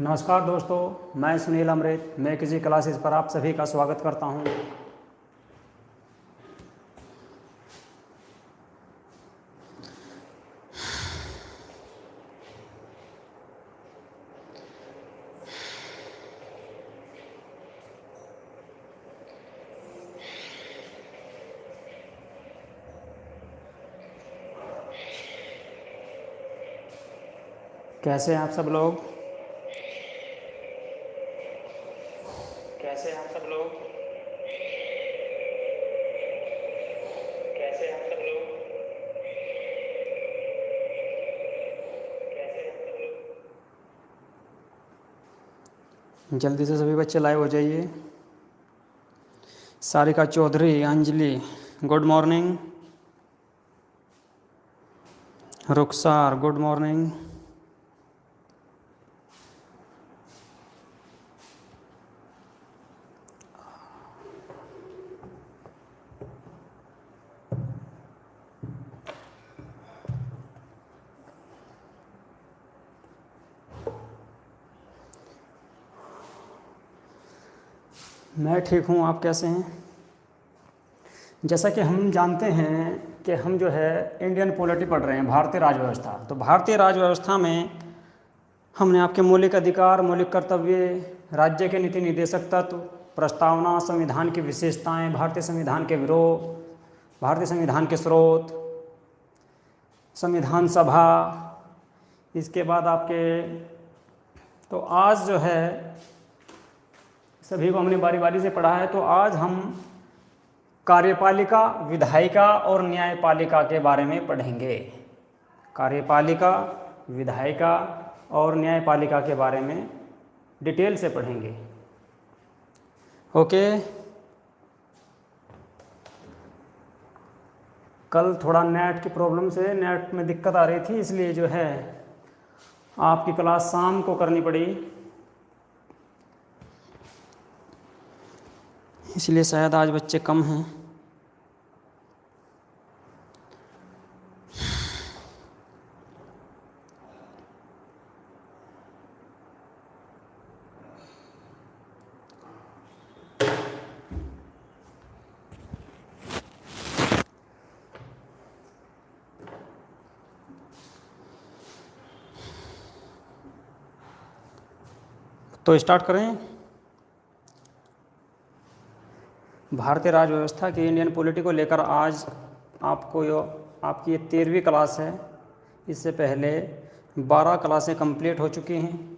नमस्कार दोस्तों, मैं सुनील अमृत। मैं किसी क्लासेस पर आप सभी का स्वागत करता हूं। कैसे हैं आप सब लोग? कैसे हैं आप सब लोग? कैसे हैं आप सब लोग? कैसे हैं आप सब लोग? जल्दी से सभी बच्चे लाइव हो जाइए। Sarika Chaudhary, Anjali, good morning. Rukhsar, good morning. मैं ठीक हूँ, आप कैसे हैं? जैसा कि हम जानते हैं कि हम जो है इंडियन पॉलिटी पढ़ रहे हैं, भारतीय राज व्यवस्था। तो भारतीय राज व्यवस्था में हमने आपके मौलिक अधिकार, मौलिक कर्तव्य, राज्य के नीति निर्देशक तत्व, प्रस्तावना, संविधान की विशेषताएं, भारतीय संविधान के विरोध, भारतीय संविधान के स्रोत, संविधान सभा, इसके बाद आपके तो आज जो है सभी को हमने बारी बारी से पढ़ा है। तो आज हम कार्यपालिका, विधायिका और न्यायपालिका के बारे में पढ़ेंगे। कार्यपालिका, विधायिका और न्यायपालिका के बारे में डिटेल से पढ़ेंगे। ओके। कल थोड़ा नेट की प्रॉब्लम से नेट में दिक्कत आ रही थी, इसलिए जो है आपकी क्लास शाम को करनी पड़ी, इसलिए शायद आज बच्चे कम हैं। तो स्टार्ट करें। भारतीय राज व्यवस्था की, इंडियन पॉलिटी को लेकर आज आपको आपकी ये 13वीं क्लास है। इससे पहले 12 क्लासें कंप्लीट हो चुकी हैं।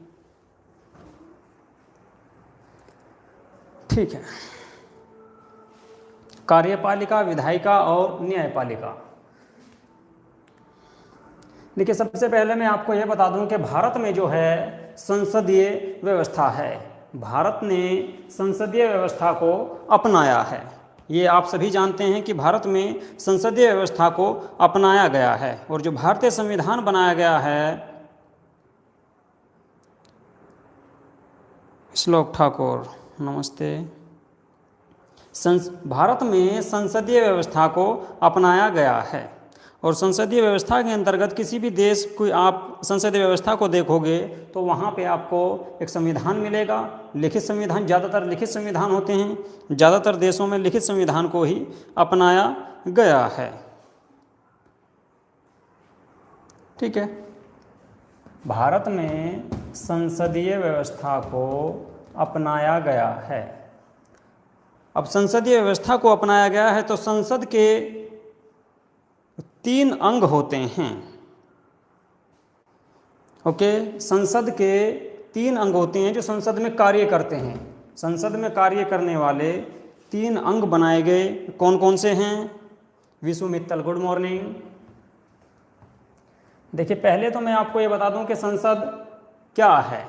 ठीक है। कार्यपालिका, विधायिका और न्यायपालिका। देखिए, सबसे पहले मैं आपको यह बता दूं कि भारत में जो है संसदीय व्यवस्था है। भारत ने संसदीय व्यवस्था को अपनाया है। ये आप सभी जानते हैं कि भारत में संसदीय व्यवस्था को अपनाया गया है। और जो भारतीय संविधान बनाया गया है, श्लोक ठाकुर, नमस्ते। भारत में संसदीय व्यवस्था को अपनाया गया है। और संसदीय व्यवस्था के अंतर्गत किसी भी देश को आप संसदीय व्यवस्था को देखोगे तो वहाँ पे आपको एक संविधान मिलेगा। लिखित संविधान, ज़्यादातर लिखित संविधान होते हैं। ज़्यादातर देशों में लिखित संविधान को ही अपनाया गया है। ठीक है। भारत में संसदीय व्यवस्था को अपनाया गया है। अब संसदीय व्यवस्था को अपनाया गया है तो संसद के 3 अंग होते हैं। ओके। संसद के 3 अंग होते हैं जो संसद में कार्य करते हैं। संसद में कार्य करने वाले 3 अंग बनाए गए। कौन कौन से हैं? Vishu Mittal, good morning. देखिए, पहले तो मैं आपको ये बता दूं कि संसद क्या है।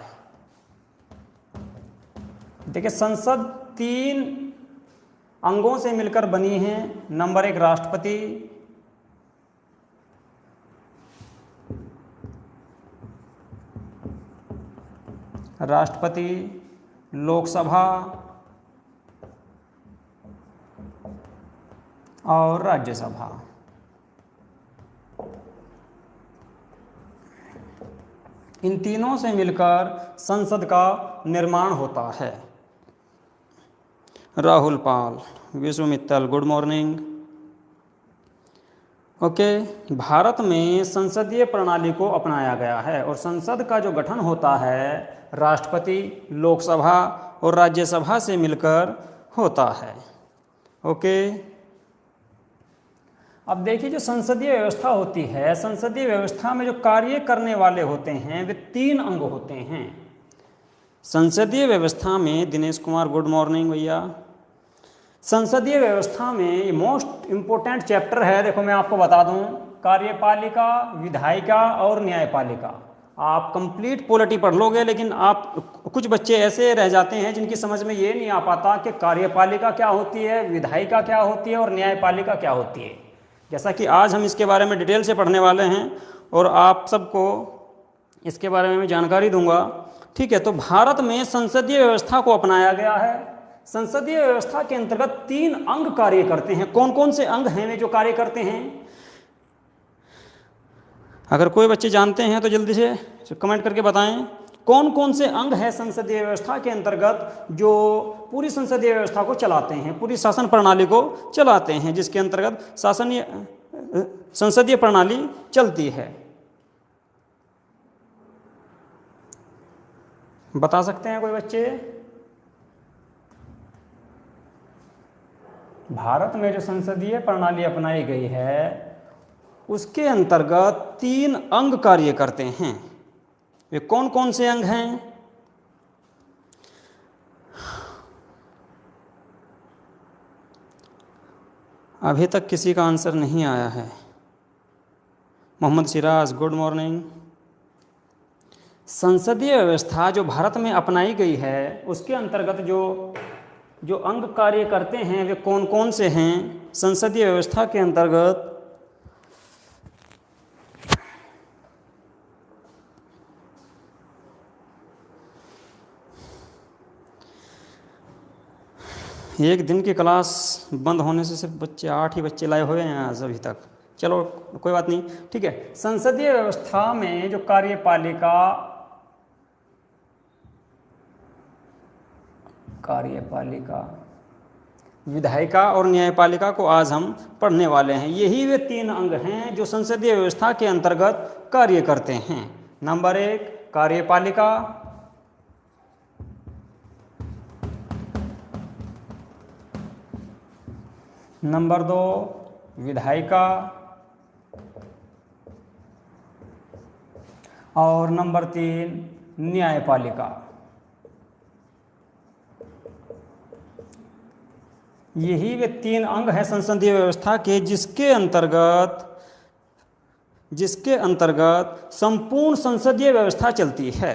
देखिए, संसद 3 अंगों से मिलकर बनी है। नंबर 1 राष्ट्रपति, लोकसभा और राज्यसभा। इन तीनों से मिलकर संसद का निर्माण होता है। Rahul Pal, Vishu Mittal, good morning. Okay, Bharat में संसदीय प्रणाली को अपनाया गया है और संसद का जो गठन होता है राष्ट्रपति, लोकसभा और राज्यसभा से मिलकर होता है। ओके, अब देखिए जो संसदीय व्यवस्था होती है, संसदीय व्यवस्था में जो कार्य करने वाले होते हैं वे 3 अंग होते हैं। संसदीय व्यवस्था में, दिनेश कुमार गुड मॉर्निंग भैया, संसदीय व्यवस्था में मोस्ट इम्पोर्टेंट चैप्टर है, देखो मैं आपको बता दूं, कार्यपालिका, विधायिका और न्यायपालिका। आप कंप्लीट पॉलिटी पढ़ लोगे, लेकिन आप कुछ बच्चे ऐसे रह जाते हैं जिनकी समझ में ये नहीं आ पाता कि कार्यपालिका क्या होती है, विधायिका क्या होती है और न्यायपालिका क्या होती है। जैसा कि आज हम इसके बारे में डिटेल से पढ़ने वाले हैं और आप सबको इसके बारे में मैं जानकारी दूंगा। ठीक है, तो भारत में संसदीय व्यवस्था को अपनाया गया है। संसदीय व्यवस्था के अंतर्गत 3 अंग कार्य करते हैं। कौन कौन से अंग हैं वे जो कार्य करते हैं? अगर कोई बच्चे जानते हैं तो जल्दी से कमेंट करके बताएं, कौन कौन से अंग है संसदीय व्यवस्था के अंतर्गत जो पूरी संसदीय व्यवस्था को चलाते हैं, पूरी शासन प्रणाली को चलाते हैं, जिसके अंतर्गत संसदीय प्रणाली चलती है। बता सकते हैं कोई बच्चे? भारत में जो संसदीय प्रणाली अपनाई गई है उसके अंतर्गत 3 अंग कार्य करते हैं। वे कौन कौन से अंग हैं? अभी तक किसी का आंसर नहीं आया है। Mohammad Siraj good morning. संसदीय व्यवस्था जो भारत में अपनाई गई है उसके अंतर्गत जो अंग कार्य करते हैं वे कौन कौन से हैं संसदीय व्यवस्था के अंतर्गत? एक दिन की क्लास बंद होने से सिर्फ 8 ही बच्चे लाए हुए हैं आज अभी तक। चलो कोई बात नहीं, ठीक है। संसदीय व्यवस्था में जो कार्यपालिका, विधायिका और न्यायपालिका को आज हम पढ़ने वाले हैं। यही वे 3 अंग हैं जो संसदीय व्यवस्था के अंतर्गत कार्य करते हैं। नंबर 1 कार्यपालिका, नंबर 2 विधायिका और नंबर 3 न्यायपालिका। यही वे 3 अंग हैं संसदीय व्यवस्था के जिसके अंतर्गत संपूर्ण संसदीय व्यवस्था चलती है।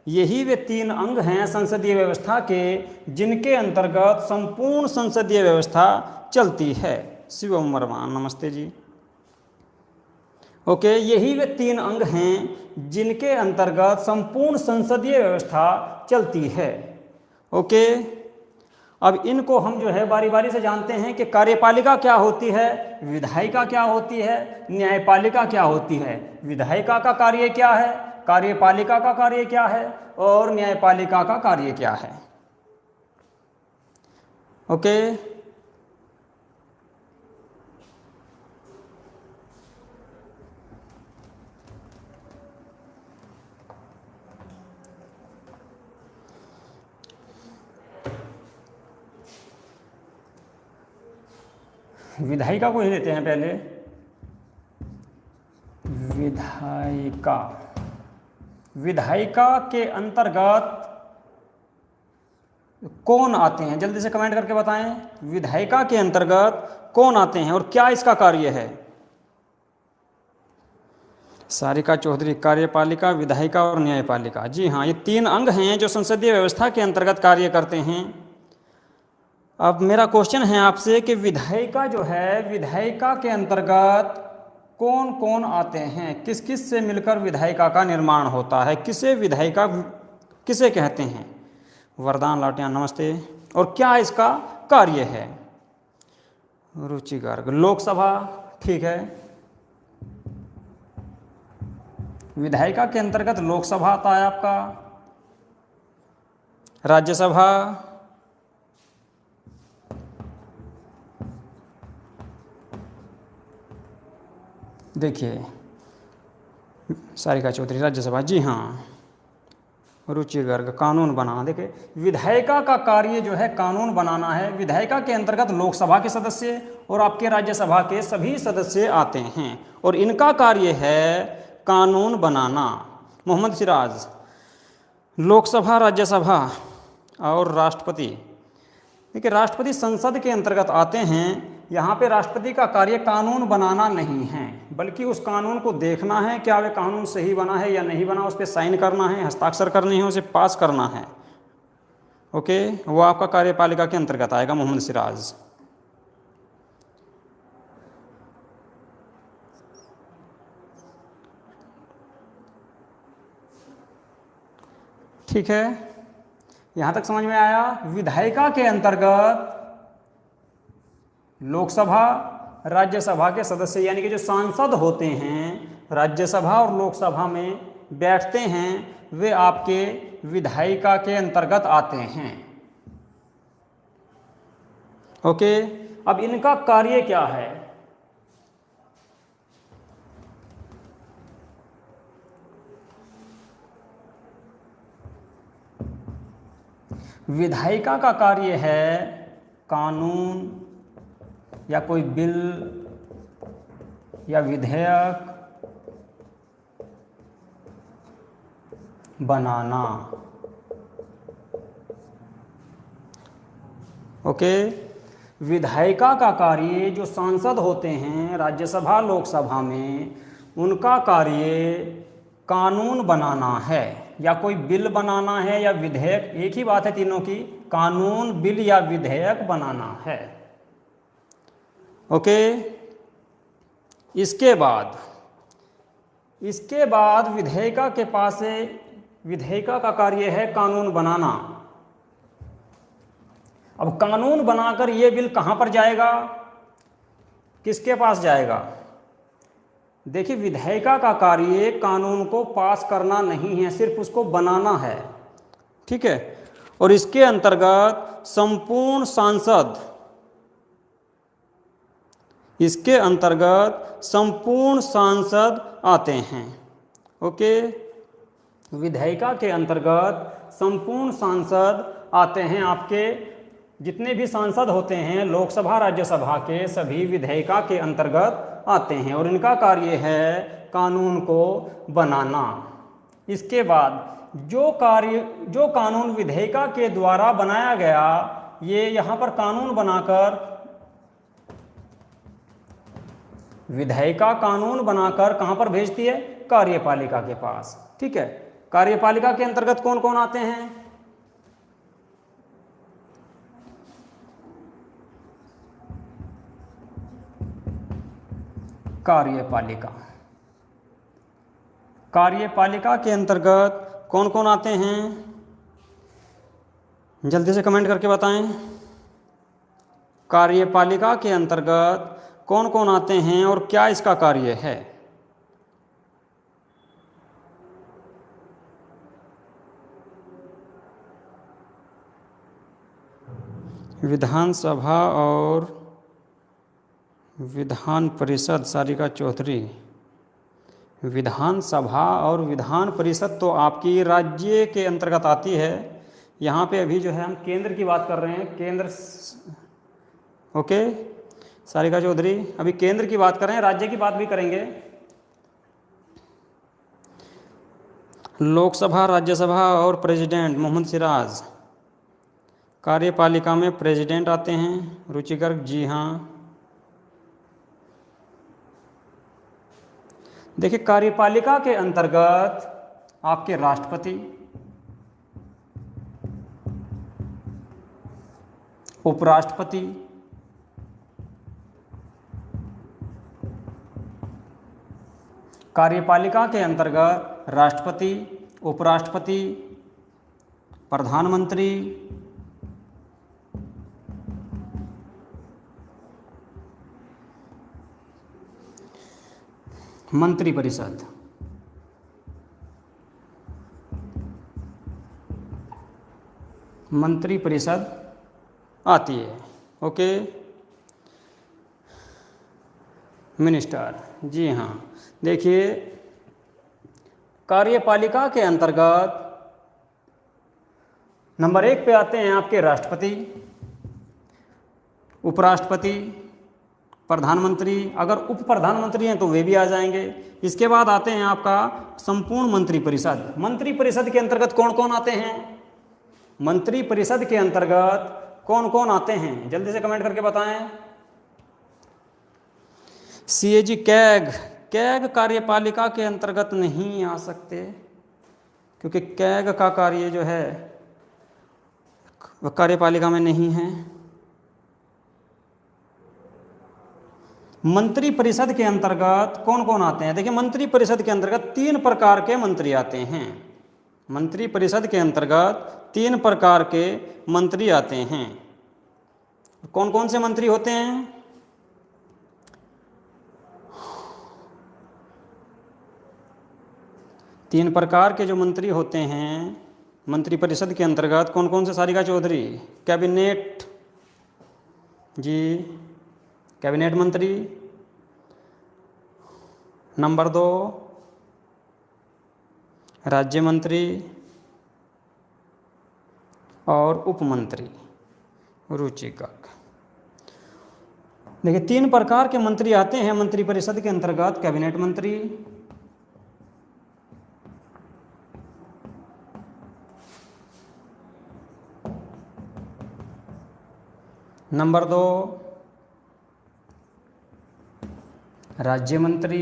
यही वे 3 अंग हैं संसदीय व्यवस्था के जिनके अंतर्गत संपूर्ण संसदीय व्यवस्था चलती है। शिवम वर्मा नमस्ते जी। ओके, यही वे 3 अंग हैं जिनके अंतर्गत संपूर्ण संसदीय व्यवस्था चलती है। ओके, अब इनको हम जो है बारी बारी से जानते हैं कि कार्यपालिका क्या होती है, विधायिका क्या होती है, न्यायपालिका क्या होती है। विधायिका का कार्य क्या है, कार्यपालिका का कार्य क्या है और न्यायपालिका का कार्य क्या है। ओके, विधायिका को ही लेते हैं पहले। विधायिका के अंतर्गत कौन आते हैं? जल्दी से कमेंट करके बताएं, विधायिका के अंतर्गत कौन आते हैं और क्या इसका कार्य है? सारिका चौधरी, कार्यपालिका, विधायिका और न्यायपालिका। जी हाँ, ये 3 अंग हैं जो संसदीय व्यवस्था के अंतर्गत कार्य करते हैं। अब मेरा क्वेश्चन है आपसे कि विधायिका जो है, विधायिका के अंतर्गत कौन कौन आते हैं, किस किस से मिलकर विधायिका का निर्माण होता है, किसे विधायिका किसे कहते हैं? वरदान लाटिया नमस्ते। और क्या इसका कार्य है? रुचि गर्ग, लोकसभा, ठीक है। विधायिका के अंतर्गत लोकसभा आता है आपका, राज्यसभा, देखिए सारिका चौधरी राज्यसभा, जी हाँ, रुचि गर्ग कानून बनाना। देखिए विधायिका का कार्य जो है कानून बनाना है। विधायिका के अंतर्गत लोकसभा के सदस्य और आपके राज्यसभा के सभी सदस्य आते हैं और इनका कार्य है कानून बनाना। मोहम्मद सिराज, लोकसभा, राज्यसभा और राष्ट्रपति। देखिए राष्ट्रपति संसद के अंतर्गत आते हैं। यहाँ पे राष्ट्रपति का कार्य कानून बनाना नहीं है, बल्कि उस कानून को देखना है क्या वे कानून सही बना है या नहीं बना, उस पर साइन करना है, हस्ताक्षर करने हैं, उसे पास करना है। ओके, वो आपका कार्यपालिका के अंतर्गत आएगा मोहम्मद सिराज। ठीक है, यहाँ तक समझ में आया। विधायिका के अंतर्गत लोकसभा, राज्यसभा के सदस्य यानी कि जो सांसद होते हैं राज्यसभा और लोकसभा में बैठते हैं, वे आपके विधायिका के अंतर्गत आते हैं। ओके, अब इनका कार्य क्या है? विधायिका का कार्य है कानून या कोई बिल या विधेयक बनाना। ओके, विधायिका का कार्य जो सांसद होते हैं राज्यसभा लोकसभा में, उनका कार्य कानून बनाना है या कोई बिल बनाना है या विधेयक, एक ही बात है तीनों की, कानून, बिल या विधेयक बनाना है। ओके, इसके बाद विधायिका के पास से, विधायिका का कार्य है कानून बनाना। अब कानून बनाकर ये बिल कहाँ पर जाएगा, किसके पास जाएगा? देखिए विधायिका का कार्य कानून को पास करना नहीं है, सिर्फ उसको बनाना है। ठीक है, और इसके अंतर्गत संपूर्ण सांसद, इसके अंतर्गत संपूर्ण सांसद आते हैं। ओके, विधायिका के अंतर्गत संपूर्ण सांसद आते हैं। आपके जितने भी सांसद होते हैं लोकसभा राज्यसभा के, सभी विधायिका के अंतर्गत आते हैं और इनका कार्य है कानून को बनाना। इसके बाद जो कानून विधायिका के द्वारा बनाया गया, ये यहाँ पर कानून बनाकर, विधायिका कानून बनाकर कहाँ पर भेजती है? कार्यपालिका के पास। ठीक है, कार्यपालिका के अंतर्गत कौन कौन आते हैं? कार्यपालिका, कार्यपालिका के अंतर्गत कौन कौन आते हैं? जल्दी से कमेंट करके बताएं। कार्यपालिका के अंतर्गत कौन कौन आते हैं और क्या इसका कार्य है? विधानसभा और विधान परिषद, सारिका चौधरी। विधानसभा और विधान परिषद तो आपकी राज्य के अंतर्गत आती है। यहाँ पे अभी जो है हम केंद्र की बात कर रहे हैं, केंद्र। ओके, सारिका चौधरी अभी केंद्र की बात कर रहे हैं, राज्य की बात भी करेंगे। लोकसभा, राज्यसभा और प्रेसिडेंट मोहम्मद सिराज। कार्यपालिका में प्रेसिडेंट आते हैं, रुचि गर्ग, जी हाँ। देखिए कार्यपालिका के अंतर्गत आपके राष्ट्रपति, उपराष्ट्रपति, कार्यपालिका के अंतर्गत राष्ट्रपति, उपराष्ट्रपति, प्रधानमंत्री, मंत्रिपरिषद। मंत्रिपरिषद आती है। ओके, मिनिस्टर, जी हाँ। देखिए, कार्यपालिका के अंतर्गत नंबर 1 पे आते हैं आपके राष्ट्रपति, उपराष्ट्रपति, प्रधानमंत्री, अगर उप प्रधानमंत्री हैं तो वे भी आ जाएंगे। इसके बाद आते हैं आपका संपूर्ण मंत्रिपरिषद। मंत्रिपरिषद के अंतर्गत कौन कौन आते हैं? मंत्रिपरिषद के अंतर्गत कौन कौन आते हैं, जल्दी से कमेंट करके बताएं। सीएजी, कैग कार्यपालिका के अंतर्गत नहीं आ सकते, क्योंकि कैग का कार्य जो है वह कार्यपालिका में नहीं है। मंत्रिपरिषद के अंतर्गत कौन कौन आते हैं? देखिए, मंत्रिपरिषद के अंतर्गत 3 प्रकार के मंत्री आते हैं। मंत्रिपरिषद के अंतर्गत 3 प्रकार के मंत्री आते हैं। कौन कौन से मंत्री होते हैं? तीन प्रकार के जो मंत्री होते हैं मंत्रिपरिषद के अंतर्गत, कौन कौन से? सारिका चौधरी, कैबिनेट, जी कैबिनेट मंत्री। नंबर 2 राज्य मंत्री और उप मंत्री, रुचि गर्ग। देखिए, 3 प्रकार के मंत्री आते हैं मंत्रिपरिषद के अंतर्गत। कैबिनेट मंत्री, नंबर 2 राज्य मंत्री,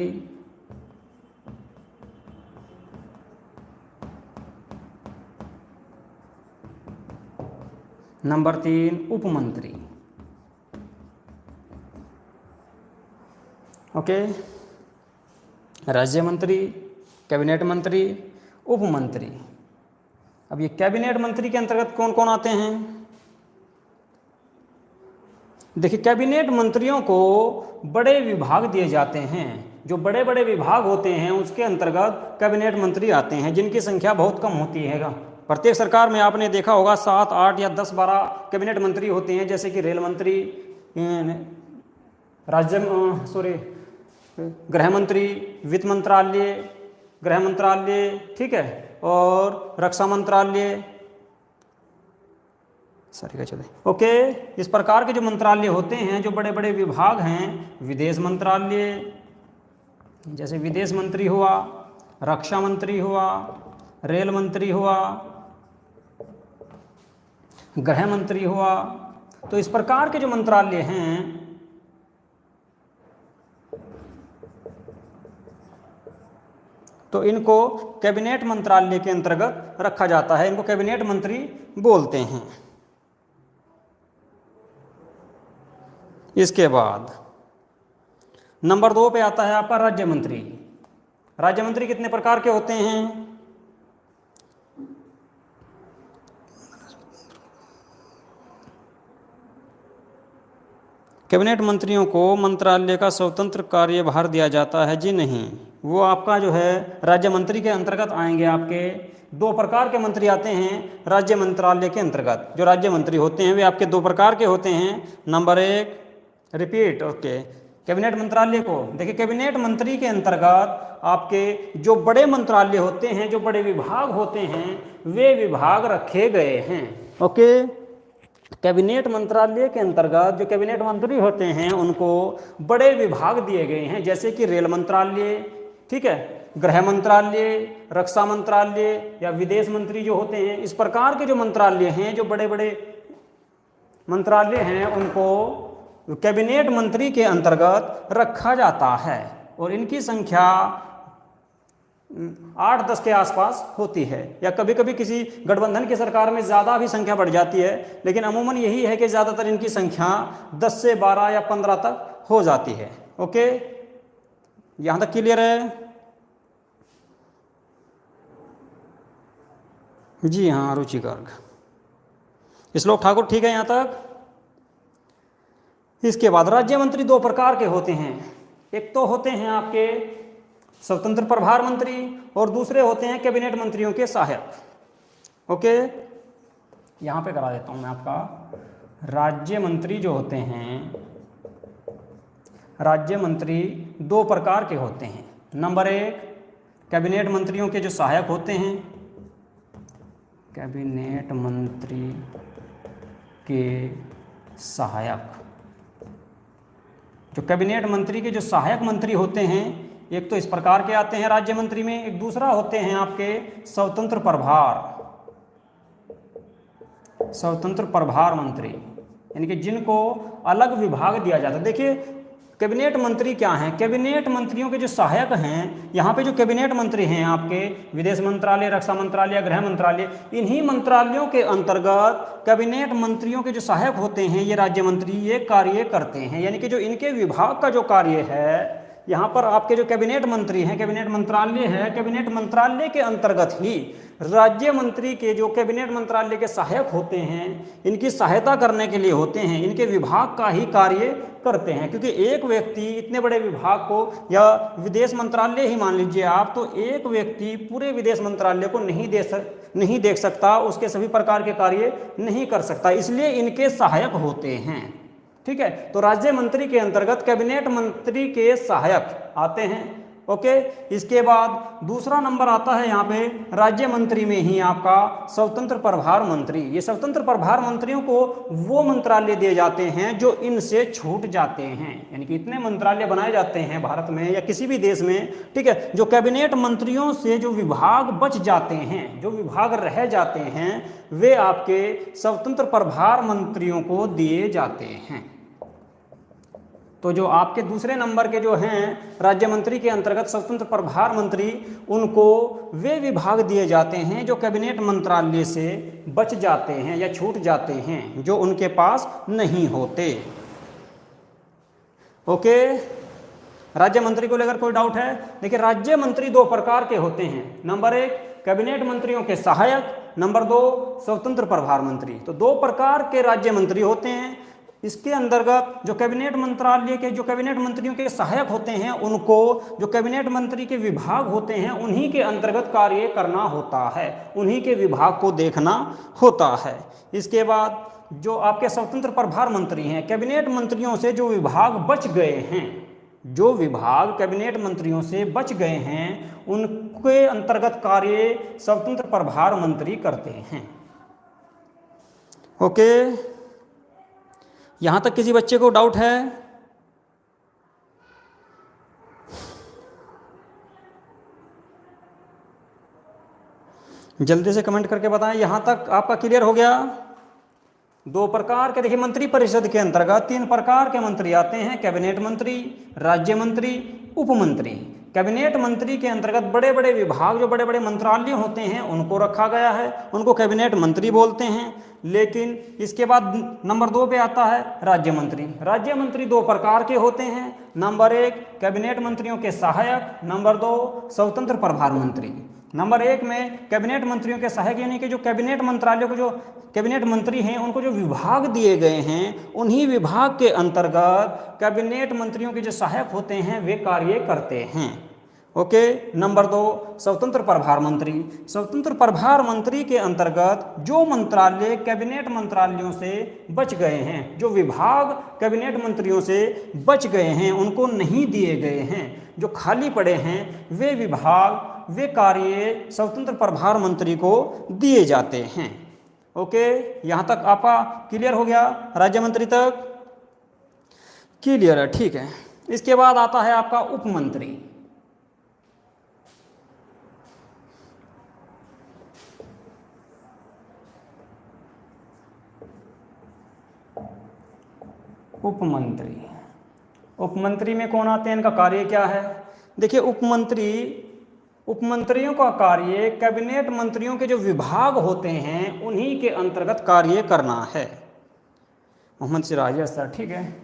नंबर 3 उप मंत्री। ओके, राज्य मंत्री, कैबिनेट मंत्री, उप मंत्री। अब ये कैबिनेट मंत्री के अंतर्गत कौन कौन आते हैं? देखिए, कैबिनेट मंत्रियों को बड़े विभाग दिए जाते हैं। जो बड़े बड़े विभाग होते हैं उसके अंतर्गत कैबिनेट मंत्री आते हैं, जिनकी संख्या बहुत कम होती है। प्रत्येक सरकार में आपने देखा होगा 7, 8 या 10, 12 कैबिनेट मंत्री होते हैं, जैसे कि रेल मंत्री, गृह मंत्री, वित्त मंत्रालय, गृह मंत्रालय, ठीक है, और रक्षा मंत्रालय, सॉरी चले। ओके, इस प्रकार के जो मंत्रालय होते हैं, जो बड़े बड़े विभाग हैं, विदेश मंत्रालय, जैसे विदेश मंत्री हुआ, रक्षा मंत्री हुआ, रेल मंत्री हुआ, गृह मंत्री हुआ। तो इस प्रकार के जो मंत्रालय हैं तो इनको कैबिनेट मंत्रालय के अंतर्गत रखा जाता है। इनको कैबिनेट मंत्री बोलते हैं। इसके बाद नंबर 2 पे आता है आपका राज्य मंत्री। राज्य मंत्री कितने प्रकार के होते हैं? कैबिनेट मंत्रियों को मंत्रालय का स्वतंत्र कार्यभार दिया जाता है? जी नहीं, वो आपका जो है राज्य मंत्री के अंतर्गत आएंगे। आपके 2 प्रकार के मंत्री आते हैं राज्य मंत्रालय के अंतर्गत। जो राज्य मंत्री होते हैं वे आपके 2 प्रकार के होते हैं। नंबर 1, रिपीट, ओके, कैबिनेट मंत्रालय को देखिए, कैबिनेट मंत्री के अंतर्गत आपके जो बड़े मंत्रालय होते हैं, जो बड़े विभाग होते हैं, वे विभाग रखे गए हैं। ओके, कैबिनेट मंत्रालय के अंतर्गत जो कैबिनेट मंत्री होते हैं उनको बड़े विभाग दिए गए हैं, जैसे कि रेल मंत्रालय, ठीक है, गृह मंत्रालय, रक्षा मंत्रालय या विदेश मंत्री जो होते हैं। इस प्रकार के जो मंत्रालय हैं, जो बड़े बड़े मंत्रालय हैं, उनको कैबिनेट मंत्री के अंतर्गत रखा जाता है और इनकी संख्या 8-10 के आसपास होती है, या कभी कभी किसी गठबंधन की सरकार में ज़्यादा भी संख्या बढ़ जाती है, लेकिन अमूमन यही है कि ज़्यादातर इनकी संख्या 10 से 12 या 15 तक हो जाती है। ओके, यहाँ तक क्लियर है? जी हाँ, रुचि गर्ग, श्लोक ठाकुर, ठीक है यहाँ तक? इसके बाद राज्य मंत्री 2 प्रकार के होते हैं। एक तो होते हैं आपके स्वतंत्र प्रभार मंत्री और दूसरे होते हैं कैबिनेट मंत्रियों के सहायक। ओके, यहाँ पे करा देता हूँ मैं आपका। राज्य मंत्री जो होते हैं, राज्य मंत्री दो प्रकार के होते हैं। नंबर एक, कैबिनेट मंत्रियों के जो सहायक होते हैं, कैबिनेट मंत्री के सहायक, जो कैबिनेट मंत्री के जो सहायक मंत्री होते हैं, एक तो इस प्रकार के आते हैं राज्य मंत्री में, एक दूसरा होते हैं आपके स्वतंत्र प्रभार, स्वतंत्र प्रभार मंत्री, यानी कि जिनको अलग विभाग दिया जाता है। देखिए कैबिनेट मंत्री क्या हैं, कैबिनेट मंत्रियों के जो सहायक हैं, यहाँ पे जो कैबिनेट मंत्री हैं आपके विदेश मंत्रालय, रक्षा मंत्रालय, गृह मंत्रालय, इन्हीं मंत्रालयों के अंतर्गत कैबिनेट मंत्रियों के जो सहायक होते हैं ये राज्य मंत्री ये कार्य करते हैं। यानी कि जो इनके विभाग का जो कार्य है, यहाँ पर आपके जो कैबिनेट मंत्री हैं, कैबिनेट मंत्रालय है, कैबिनेट मंत्रालय के अंतर्गत ही राज्य मंत्री के जो कैबिनेट मंत्रालय के सहायक होते हैं, इनकी सहायता करने के लिए होते हैं, इनके विभाग का ही कार्य करते हैं। क्योंकि एक व्यक्ति इतने बड़े विभाग को, या विदेश मंत्रालय ही मान लीजिए आप, तो एक व्यक्ति पूरे विदेश मंत्रालय को नहीं देख सकता, उसके सभी प्रकार के कार्य नहीं कर सकता, इसलिए इनके सहायक होते हैं। ठीक है, तो राज्य मंत्री के अंतर्गत कैबिनेट मंत्री के सहायक आते हैं। ओके, इसके बाद दूसरा नंबर आता है यहाँ पे राज्य मंत्री में ही आपका स्वतंत्र प्रभार मंत्री। ये स्वतंत्र प्रभार मंत्रियों को वो मंत्रालय दिए जाते हैं जो इनसे छूट जाते हैं, यानी कि इतने मंत्रालय बनाए जाते हैं भारत में या किसी भी देश में, ठीक है, जो कैबिनेट मंत्रियों से जो विभाग बच जाते हैं, जो विभाग रह जाते हैं, वे आपके स्वतंत्र प्रभार मंत्रियों को दिए जाते हैं। तो जो आपके दूसरे नंबर के जो हैं राज्य मंत्री के अंतर्गत स्वतंत्र प्रभार मंत्री, उनको वे विभाग दिए जाते हैं जो कैबिनेट मंत्रालय से बच जाते हैं या छूट जाते हैं, जो उनके पास नहीं होते। ओके, राज्य मंत्री को लेकर कोई डाउट है? देखिए राज्य मंत्री दो प्रकार के होते हैं। नंबर एक, कैबिनेट मंत्रियों के सहायक, नंबर दो, स्वतंत्र प्रभार मंत्री। तो दो प्रकार के राज्य मंत्री होते हैं। इसके अंतर्गत जो कैबिनेट मंत्रालय के जो कैबिनेट मंत्रियों के सहायक होते हैं, उनको जो कैबिनेट मंत्री के विभाग होते हैं उन्हीं के अंतर्गत कार्य करना होता है, उन्हीं के विभाग को देखना होता है। इसके बाद जो आपके स्वतंत्र प्रभार मंत्री हैं, कैबिनेट मंत्रियों से जो विभाग बच गए हैं, जो विभाग कैबिनेट मंत्रियों से बच गए हैं, उनके अंतर्गत कार्य स्वतंत्र प्रभार मंत्री करते हैं। ओके, यहां तक किसी बच्चे को डाउट है? जल्दी से कमेंट करके बताएं। यहां तक आपका क्लियर हो गया? दो प्रकार के, देखिए मंत्री परिषद के अंतर्गत तीन प्रकार के मंत्री आते हैं, कैबिनेट मंत्री, राज्य मंत्री, उप मंत्री। कैबिनेट मंत्री के अंतर्गत बड़े बड़े विभाग, जो बड़े बड़े मंत्रालय होते हैं, उनको रखा गया है, उनको कैबिनेट मंत्री बोलते हैं। लेकिन इसके बाद नंबर दो पे आता है राज्य मंत्री। राज्य मंत्री दो प्रकार के होते हैं। नंबर एक, कैबिनेट मंत्रियों के सहायक, नंबर दो, स्वतंत्र प्रभार मंत्री। नंबर एक में कैबिनेट मंत्रियों के सहायक, यानी कि जो कैबिनेट मंत्रालय को जो कैबिनेट मंत्री हैं उनको जो विभाग दिए गए हैं, उन्हीं विभाग के अंतर्गत कैबिनेट मंत्रियों के जो सहायक होते हैं वे कार्य करते हैं। ओके, नंबर दो, स्वतंत्र प्रभार मंत्री। स्वतंत्र प्रभार मंत्री के अंतर्गत जो मंत्रालय कैबिनेट मंत्रालयों से बच गए हैं, जो विभाग कैबिनेट मंत्रियों से बच गए हैं, उनको नहीं दिए गए हैं, जो खाली पड़े हैं, वे विभाग, वे कार्य स्वतंत्र प्रभार मंत्री को दिए जाते हैं। ओके, यहाँ तक आपका क्लियर हो गया? राज्य मंत्री तक क्लियर है? ठीक है। इसके बाद आता है आपका उप मंत्री। उप मंत्री, उप मंत्री में कौन आते हैं, इनका कार्य क्या है? देखिए उपमंत्रियों का कार्य कैबिनेट मंत्रियों के जो विभाग होते हैं उन्हीं के अंतर्गत कार्य करना है। मोहम्मद सिराज सर, ठीक है,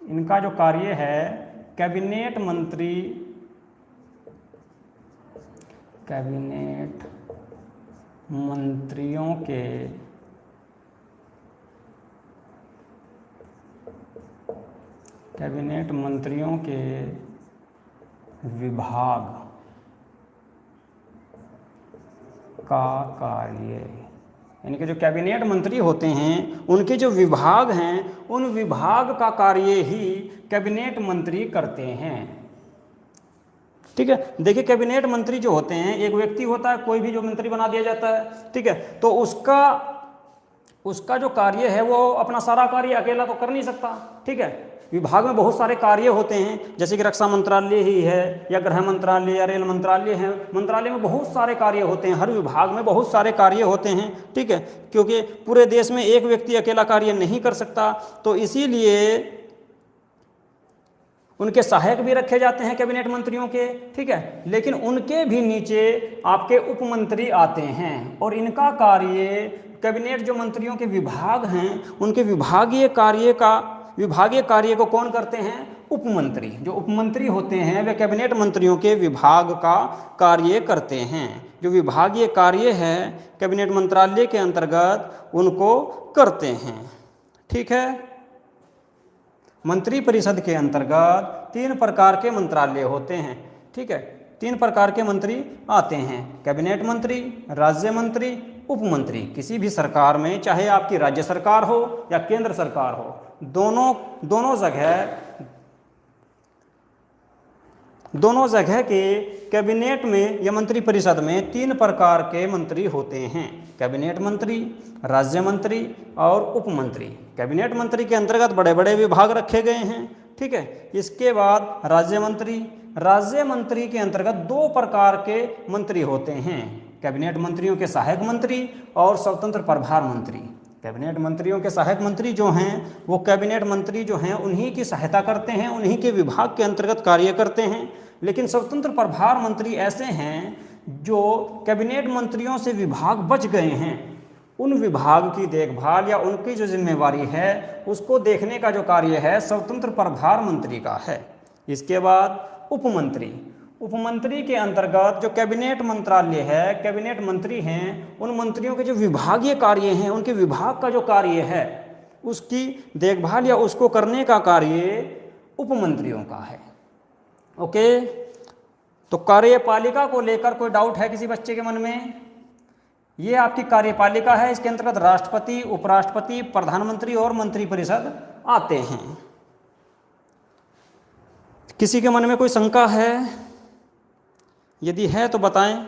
इनका जो कार्य है कैबिनेट मंत्रियों के विभाग का कार्य यानी कि जो कैबिनेट मंत्री होते हैं उनके जो विभाग हैं उन विभाग का कार्य ही कैबिनेट मंत्री करते हैं। ठीक है, देखिए कैबिनेट मंत्री जो होते हैं एक व्यक्ति होता है, कोई भी जो मंत्री बना दिया जाता है, ठीक है, तो उसका जो कार्य है वो अपना सारा कार्य अकेला तो कर नहीं सकता। ठीक है, विभाग में बहुत सारे कार्य होते हैं, जैसे कि रक्षा मंत्रालय ही है या गृह मंत्रालय या रेल मंत्रालय है। मंत्रालय में बहुत सारे कार्य होते हैं, हर विभाग में बहुत सारे कार्य होते हैं। ठीक है, क्योंकि पूरे देश में एक व्यक्ति अकेला कार्य नहीं कर सकता, तो इसीलिए उनके सहायक भी रखे जाते हैं कैबिनेट मंत्रियों के। ठीक है, लेकिन उनके भी नीचे आपके उप मंत्री आते हैं और इनका कार्य कैबिनेट जो मंत्रियों के विभाग हैं उनके विभागीय कार्य को कौन करते हैं? उपमंत्री। जो उपमंत्री होते हैं वे कैबिनेट मंत्रियों के विभाग का कार्य करते हैं। जो विभागीय कार्य है कैबिनेट मंत्रालय के अंतर्गत उनको करते हैं। ठीक है, मंत्री परिषद के अंतर्गत 3 प्रकार के मंत्रालय होते हैं। ठीक है, 3 प्रकार के मंत्री आते हैं, कैबिनेट मंत्री, राज्य मंत्री, उपमंत्री। किसी भी सरकार में, चाहे आपकी राज्य सरकार हो या केंद्र सरकार हो, दोनों जगह के कैबिनेट में या मंत्री परिषद में 3 प्रकार के मंत्री होते हैं, कैबिनेट मंत्री, राज्य मंत्री और उपमंत्री। कैबिनेट मंत्री के अंतर्गत बड़े बड़े विभाग रखे गए हैं। ठीक है, इसके बाद राज्य मंत्री के अंतर्गत 2 प्रकार के मंत्री होते हैं, कैबिनेट मंत्रियों के सहायक मंत्री और स्वतंत्र प्रभार मंत्री। कैबिनेट मंत्रियों के सहायक मंत्री जो हैं वो कैबिनेट मंत्री जो हैं उन्हीं की सहायता करते हैं, उन्हीं के विभाग के अंतर्गत कार्य करते हैं। लेकिन स्वतंत्र प्रभार मंत्री ऐसे हैं जो कैबिनेट मंत्रियों से विभाग बच गए हैं, उन विभाग की देखभाल या उनकी जो जिम्मेवारी है उसको देखने का जो कार्य है स्वतंत्र प्रभार मंत्री का है। इसके बाद उपमंत्री के अंतर्गत जो कैबिनेट मंत्रालय है, कैबिनेट मंत्री हैं, उन मंत्रियों के जो विभागीय कार्य हैं, उनके विभाग का जो कार्य है उसकी देखभाल या उसको करने का कार्य उपमंत्रियों का है। ओके, तो कार्यपालिका को लेकर कोई डाउट है किसी बच्चे के मन में? ये आपकी कार्यपालिका है, इसके अंतर्गत राष्ट्रपति, उपराष्ट्रपति, प्रधानमंत्री और मंत्रिपरिषद आते हैं। किसी के मन में कोई शंका है? यदि है तो बताएं।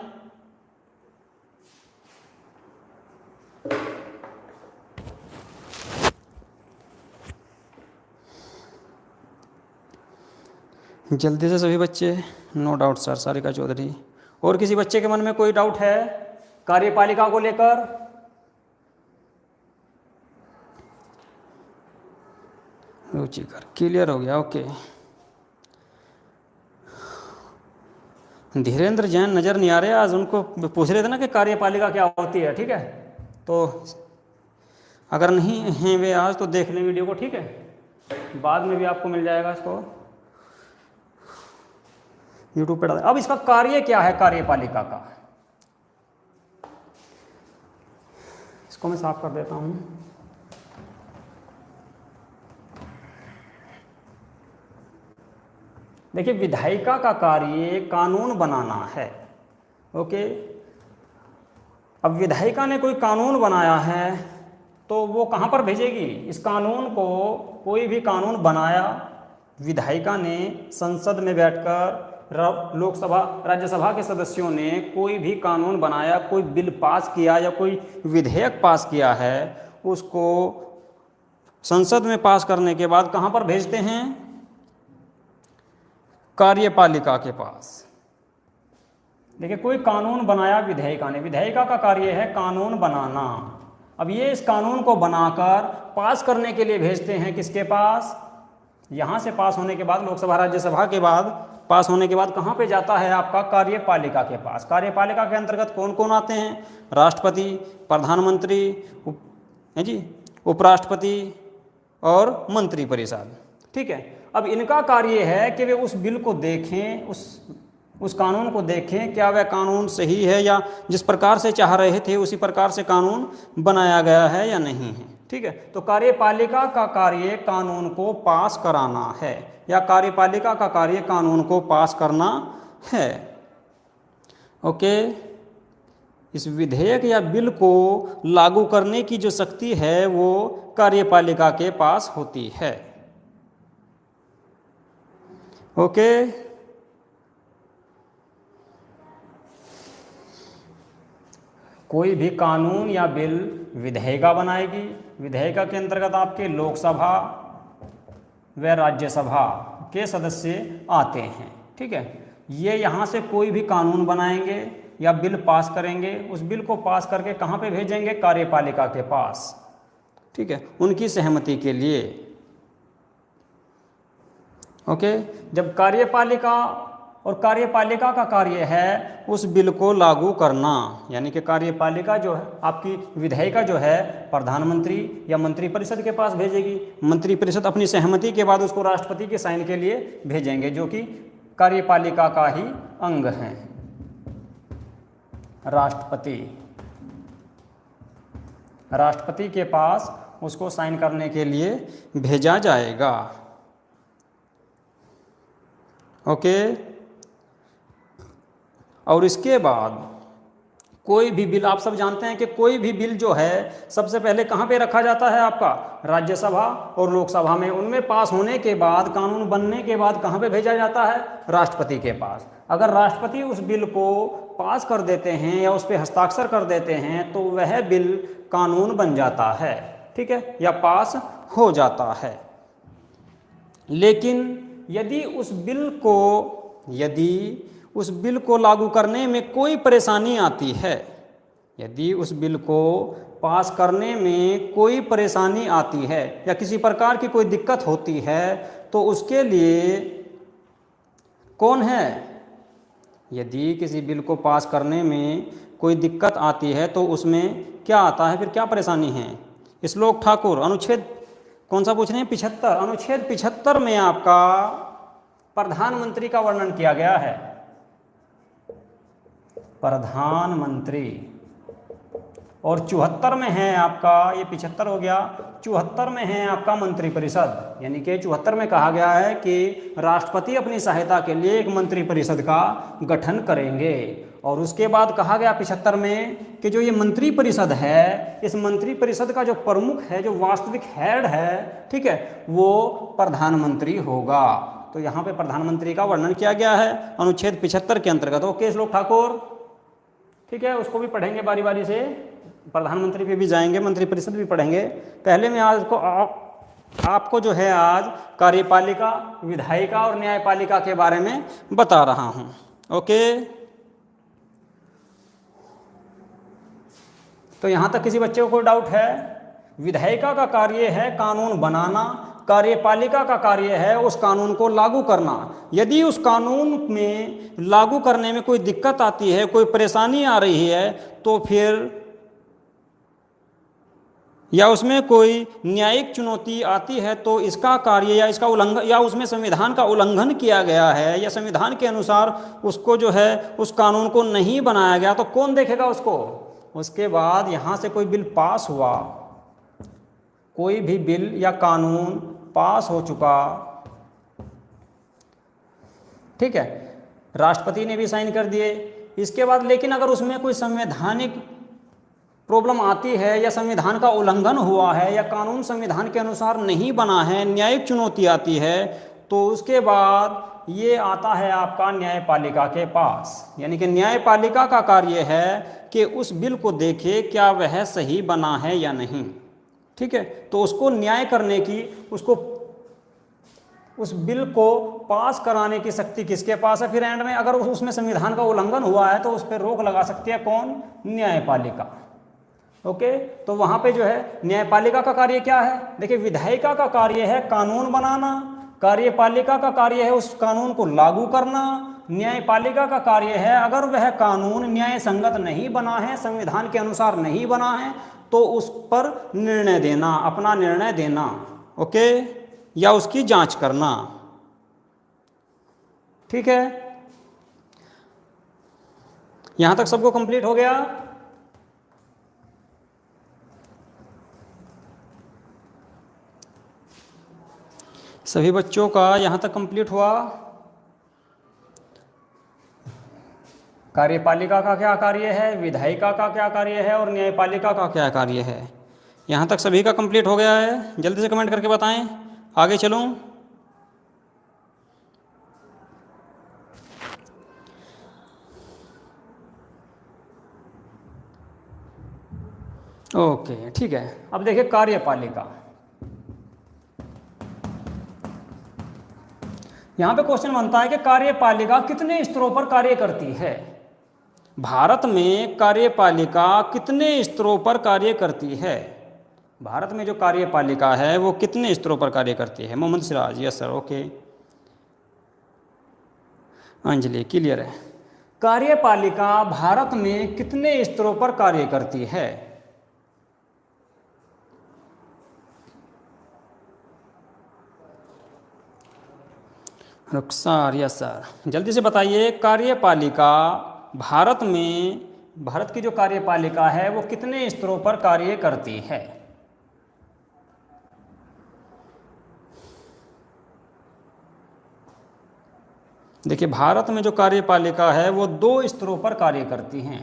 जल्दी से सभी बच्चे। No doubt sir, Sarika Chaudhary. और किसी बच्चे के मन में कोई डाउट है कार्यपालिका को लेकर? रुचिकर, क्लियर हो गया। ओके, धीरेन्द्र जैन नज़र नहीं आ रहे आज, उनको पूछ रहे थे ना कि कार्यपालिका क्या होती है। ठीक है, तो अगर नहीं हैं वे आज तो देख लें वीडियो को। ठीक है, बाद में भी आपको मिल जाएगा, इसको यूट्यूब पे डाल। अब इसका कार्य क्या है कार्यपालिका का, इसको मैं साफ कर देता हूं। देखिए, विधायिका का कार्य कानून बनाना है। ओके, अब विधायिका ने कोई कानून बनाया है तो वो कहाँ पर भेजेगी? इस कानून को, कोई भी कानून बनाया विधायिका ने, संसद में बैठकर लोकसभा राज्यसभा के सदस्यों ने कोई भी कानून बनाया, कोई बिल पास किया या कोई विधेयक पास किया है, उसको संसद में पास करने के बाद कहाँ पर भेजते हैं? कार्यपालिका के पास। देखिए, कोई कानून बनाया विधायिका ने, विधायिका का कार्य है कानून बनाना। अब ये इस कानून को बनाकर पास करने के लिए भेजते हैं किसके पास? यहाँ से पास होने के बाद, लोकसभा राज्यसभा के बाद पास होने के बाद कहाँ पे जाता है आपका? कार्यपालिका के पास। कार्यपालिका के अंतर्गत कौन कौन आते हैं? राष्ट्रपति, प्रधानमंत्री, उपराष्ट्रपति और मंत्रिपरिषद। ठीक है, अब इनका कार्य है कि वे उस बिल को देखें, उस कानून को देखें, क्या वह कानून सही है या जिस प्रकार से चाह रहे थे उसी प्रकार से कानून बनाया गया है या नहीं है। ठीक है, तो कार्यपालिका का कार्य कानून को पास कराना है, या कार्यपालिका का कार्य कानून को पास करना है। ओके, इस विधेयक या बिल को लागू करने की जो शक्ति है वो कार्यपालिका के पास होती है। ओके। कोई भी कानून या बिल विधेयिका बनाएगी। विधेयिका के अंतर्गत आपके लोकसभा व राज्यसभा के सदस्य आते हैं। ठीक है, ये यहाँ से कोई भी कानून बनाएंगे या बिल पास करेंगे, उस बिल को पास करके कहाँ पे भेजेंगे? कार्यपालिका के पास। ठीक है, उनकी सहमति के लिए। ओके, जब कार्यपालिका, और कार्यपालिका का कार्य है उस बिल को लागू करना, यानी कि कार्यपालिका जो है आपकी विधेयिका जो है प्रधानमंत्री या मंत्रिपरिषद के पास भेजेगी। मंत्रिपरिषद अपनी सहमति के बाद उसको राष्ट्रपति के साइन के लिए भेजेंगे, जो कि कार्यपालिका का ही अंग है। राष्ट्रपति के पास उसको साइन करने के लिए भेजा जाएगा। ओके, और इसके बाद कोई भी बिल, आप सब जानते हैं कि कोई भी बिल जो है सबसे पहले कहाँ पे रखा जाता है? आपका राज्यसभा और लोकसभा में। उनमें पास होने के बाद, कानून बनने के बाद कहाँ पे भेजा जाता है? राष्ट्रपति के पास। अगर राष्ट्रपति उस बिल को पास कर देते हैं या उस पर हस्ताक्षर कर देते हैं तो वह बिल कानून बन जाता है। ठीक है, या पास हो जाता है। लेकिन यदि उस बिल को लागू करने में कोई परेशानी आती है, यदि उस बिल को पास करने में कोई परेशानी आती है या किसी प्रकार की कोई दिक्कत होती है, तो उसके लिए कौन है? यदि किसी बिल को पास करने में कोई दिक्कत आती है तो उसमें क्या आता है, फिर क्या परेशानी है? श्लोक ठाकुर, अनुच्छेद कौन सा पूछ रहे हैं? 75। अनुच्छेद 75 में आपका प्रधानमंत्री का वर्णन किया गया है। प्रधानमंत्री। और 74 में है आपका, ये 75 हो गया, 74 में है आपका मंत्रिपरिषद। यानी कि 74 में कहा गया है कि राष्ट्रपति अपनी सहायता के लिए एक मंत्रिपरिषद का गठन करेंगे। और उसके बाद कहा गया 75 में कि जो ये मंत्रिपरिषद है, इस मंत्रिपरिषद का जो प्रमुख है, जो वास्तविक हेड है, ठीक है, वो प्रधानमंत्री होगा। तो यहाँ पे प्रधानमंत्री का वर्णन किया गया है अनुच्छेद 75 के अंतर्गत। ओके श्लोक ठाकुर, ठीक है, उसको भी पढ़ेंगे बारी बारी से। प्रधानमंत्री पे भी जाएंगे, मंत्रिपरिषद भी पढ़ेंगे। पहले मैं आज को आपको जो है आज कार्यपालिका, विधायिका और न्यायपालिका के बारे में बता रहा हूँ। ओके, तो यहाँ तक किसी बच्चे को कोई डाउट है? विधायिका का कार्य है कानून बनाना, कार्यपालिका का कार्य है उस कानून को लागू करना। यदि उस कानून में लागू करने में कोई दिक्कत आती है, कोई परेशानी आ रही है, तो फिर या उसमें कोई न्यायिक चुनौती आती है तो इसका कार्य या इसका उल्लंघन, या उसमें संविधान का उल्लंघन किया गया है या संविधान के अनुसार उसको जो है उस कानून को नहीं बनाया गया, तो कौन देखेगा उसको? उसके बाद यहाँ से कोई बिल पास हुआ, कोई भी बिल या कानून पास हो चुका, ठीक है, राष्ट्रपति ने भी साइन कर दिए, इसके बाद लेकिन अगर उसमें कोई संवैधानिक प्रॉब्लम आती है या संविधान का उल्लंघन हुआ है या कानून संविधान के अनुसार नहीं बना है, न्यायिक चुनौती आती है, तो उसके बाद ये आता है आपका न्यायपालिका के पास। यानी कि न्यायपालिका का कार्य है कि उस बिल को देखे क्या वह सही बना है या नहीं। ठीक है, तो उसको न्याय करने की, उसको उस बिल को पास कराने की शक्ति किसके पास है? फिर एंड में अगर उसमें संविधान का उल्लंघन हुआ है तो उस पर रोक लगा सकती है कौन? न्यायपालिका। ओके, तो वहां पे जो है न्यायपालिका का कार्य क्या है? देखिए, विधायिका का कार्य है कानून बनाना, कार्यपालिका का कार्य है उस कानून को लागू करना, न्यायपालिका का कार्य है अगर वह कानून न्याय संगत नहीं बना है, संविधान के अनुसार नहीं बना है, तो उस पर निर्णय देना, अपना निर्णय देना। ओके, या उसकी जांच करना। ठीक है, यहां तक सबको कंप्लीट हो गया? सभी बच्चों का यहां तक कंप्लीट हुआ? कार्यपालिका का क्या कार्य है, विधायिका का क्या कार्य है और न्यायपालिका का क्या कार्य है। यहाँ तक सभी का कंप्लीट हो गया है? जल्दी से कमेंट करके बताएं, आगे चलूँ। ओके ठीक है। अब देखिए कार्यपालिका, यहाँ पे क्वेश्चन बनता है कि कार्यपालिका कितने स्तरों पर कार्य करती है। भारत में कार्यपालिका कितने स्तरों पर कार्य करती है। भारत में जो कार्यपालिका है वो कितने स्तरों पर कार्य करती है। Mohammad Siraj, yes sir, okay. Anjali, clear है। कार्यपालिका भारत में कितने स्तरों पर कार्य करती है। रुखसार, यस सर, जल्दी से बताइए। कार्यपालिका भारत में, भारत की जो कार्यपालिका है वो कितने स्तरों पर कार्य करती है। देखिए भारत में जो कार्यपालिका है वो 2 स्तरों पर कार्य करती हैं।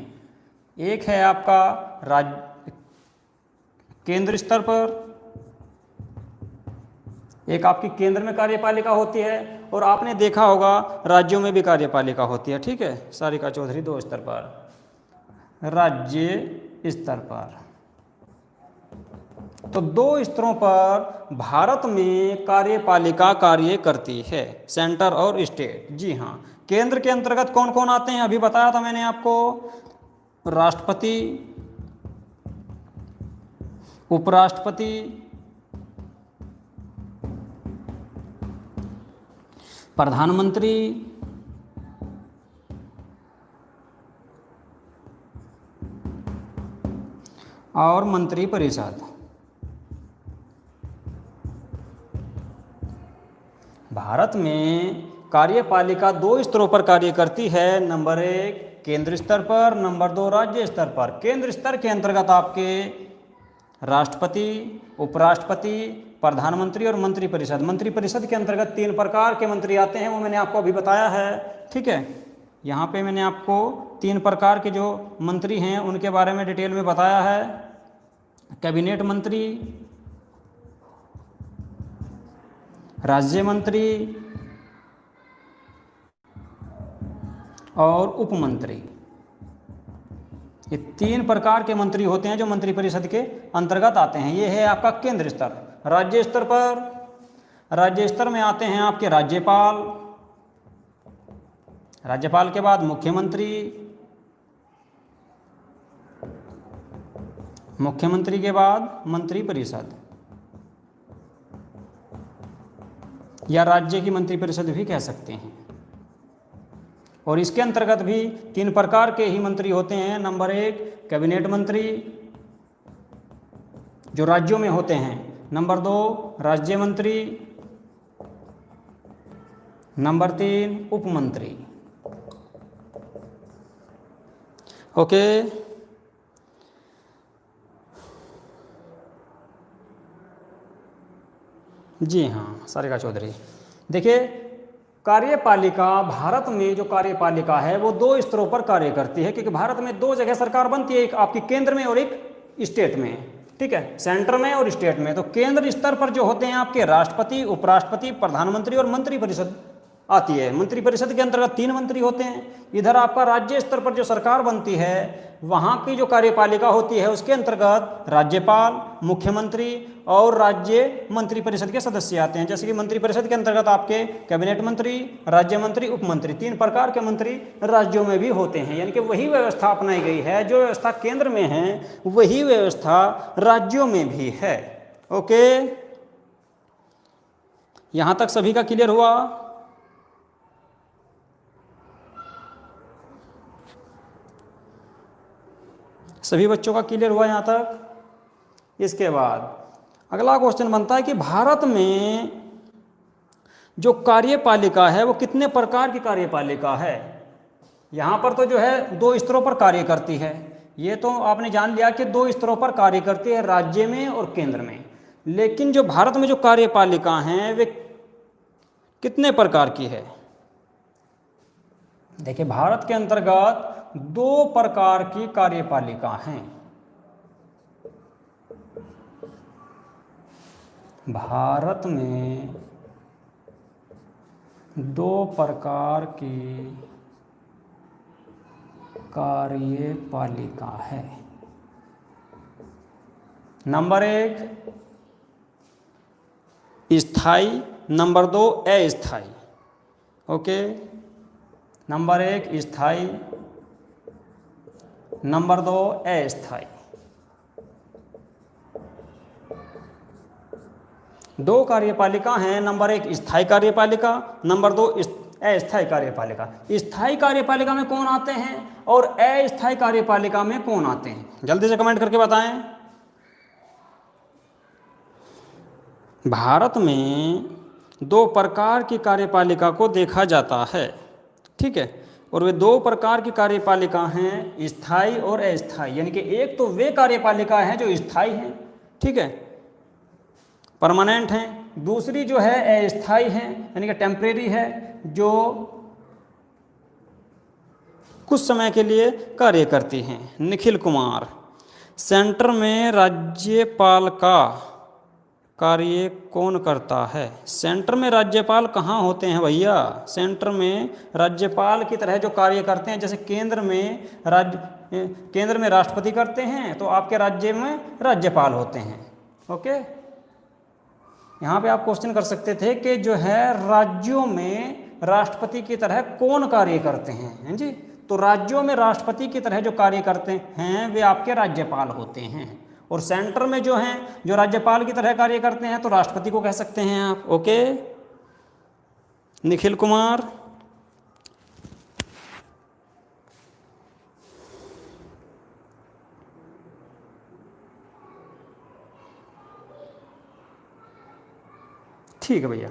एक है आपका राज्य केंद्र स्तर पर, एक आपकी केंद्र में कार्यपालिका होती है और आपने देखा होगा राज्यों में भी कार्यपालिका होती है। ठीक है, सारिका चौधरी, 2 स्तर पर, राज्य स्तर पर। तो 2 स्तरों पर भारत में कार्यपालिका कार्य करती है, सेंटर और स्टेट। जी हाँ, केंद्र के अंतर्गत कौन कौन आते हैं अभी बताया था मैंने आपको। राष्ट्रपति, उपराष्ट्रपति, प्रधानमंत्री, और मंत्री परिषद। भारत में कार्यपालिका 2 स्तरों पर कार्य करती है। नंबर 1 केंद्र स्तर पर, नंबर 2 राज्य स्तर पर। केंद्र स्तर के अंतर्गत आपके राष्ट्रपति, उपराष्ट्रपति, प्रधानमंत्री और मंत्री परिषद। मंत्री परिषद के अंतर्गत 3 प्रकार के मंत्री आते हैं, वो मैंने आपको अभी बताया है। ठीक है, यहाँ पे मैंने आपको 3 प्रकार के जो मंत्री हैं उनके बारे में डिटेल में बताया है। कैबिनेट मंत्री, राज्य मंत्री और उप मंत्री। ये 3 प्रकार के मंत्री होते हैं जो मंत्री परिषद के अंतर्गत आते हैं। ये है आपका केंद्र स्तर। राज्य स्तर पर, राज्य स्तर में आते हैं आपके राज्यपाल, राज्यपाल के बाद मुख्यमंत्री, मुख्यमंत्री के बाद मंत्री परिषद, या राज्य की मंत्री परिषद भी कह सकते हैं। और इसके अंतर्गत भी 3 प्रकार के ही मंत्री होते हैं। नंबर 1 कैबिनेट मंत्री जो राज्यों में होते हैं, नंबर 2 राज्य मंत्री, नंबर 3 उप मंत्री। ओके, जी हाँ सारिका चौधरी। देखिए कार्यपालिका, भारत में जो कार्यपालिका है वो 2 स्तरों पर कार्य करती है, क्योंकि भारत में 2 जगह सरकार बनती है, एक आपकी केंद्र में और एक स्टेट में। ठीक है, सेंटर में और स्टेट में। तो केंद्र स्तर पर जो होते हैं आपके राष्ट्रपति, उपराष्ट्रपति, प्रधानमंत्री और मंत्री परिषद आती है। मंत्री परिषद के अंतर्गत 3 मंत्री होते हैं। इधर आपका राज्य स्तर पर जो सरकार बनती है वहाँ की जो कार्यपालिका होती है उसके अंतर्गत राज्यपाल, मुख्यमंत्री और राज्य मंत्री परिषद के सदस्य आते हैं। जैसे कि मंत्री परिषद के अंतर्गत आपके कैबिनेट मंत्री, राज्य मंत्री, उप मंत्री, 3 प्रकार के मंत्री राज्यों में भी होते हैं। यानी कि वही व्यवस्था अपनाई गई है, जो व्यवस्था केंद्र में है वही व्यवस्था राज्यों में भी है। ओके, यहाँ तक सभी का क्लियर हुआ? सभी बच्चों का क्लियर हुआ यहाँ तक? इसके बाद अगला क्वेश्चन बनता है कि भारत में जो कार्यपालिका है वो कितने प्रकार की कार्यपालिका है। यहाँ पर तो जो है 2 स्तरों पर कार्य करती है, ये तो आपने जान लिया कि 2 स्तरों पर कार्य करती है, राज्य में और केंद्र में। लेकिन जो भारत में जो कार्यपालिका हैं वे कितने प्रकार की है। देखिए भारत के अंतर्गत दो प्रकार की कार्यपालिका हैं। भारत में दो प्रकार की कार्यपालिका है। नंबर 1 स्थायी, नंबर 2 अस्थायी। ओके, नंबर 1 स्थायी, नंबर 2 अस्थायी। दो कार्यपालिका हैं, नंबर 1 स्थायी कार्यपालिका, नंबर 2 अस्थायी कार्यपालिका। स्थायी कार्यपालिका में कौन आते हैं और अस्थायी कार्यपालिका में कौन आते हैं, जल्दी से कमेंट करके बताएं। भारत में दो प्रकार की कार्यपालिका को देखा जाता है, ठीक है, और वे दो प्रकार की कार्यपालिका हैं, स्थायी और अस्थायी। यानी कि एक तो वे कार्यपालिका हैं जो स्थायी हैं, ठीक है, परमानेंट हैं। दूसरी जो है अस्थायी है, यानी कि टेम्परेरी है, जो कुछ समय के लिए कार्य करती हैं। निखिल कुमार, सेंटर में राज्यपाल का कार्य कौन करता है? सेंटर में राज्यपाल कहाँ होते हैं भैया? सेंटर में राज्यपाल की तरह जो कार्य करते हैं, जैसे केंद्र में राष्ट्रपति करते हैं, तो आपके राज्य में राज्यपाल होते हैं। ओके, यहाँ पे आप क्वेश्चन कर सकते थे कि जो है राज्यों में राष्ट्रपति की तरह कौन कार्य करते हैं जी? तो राज्यों में राष्ट्रपति की तरह जो कार्य करते हैं वे आपके राज्यपाल होते हैं, और सेंटर में जो हैं जो राज्यपाल की तरह कार्य करते हैं तो राष्ट्रपति को कह सकते हैं आप। ओके निखिल कुमार, ठीक है भैया।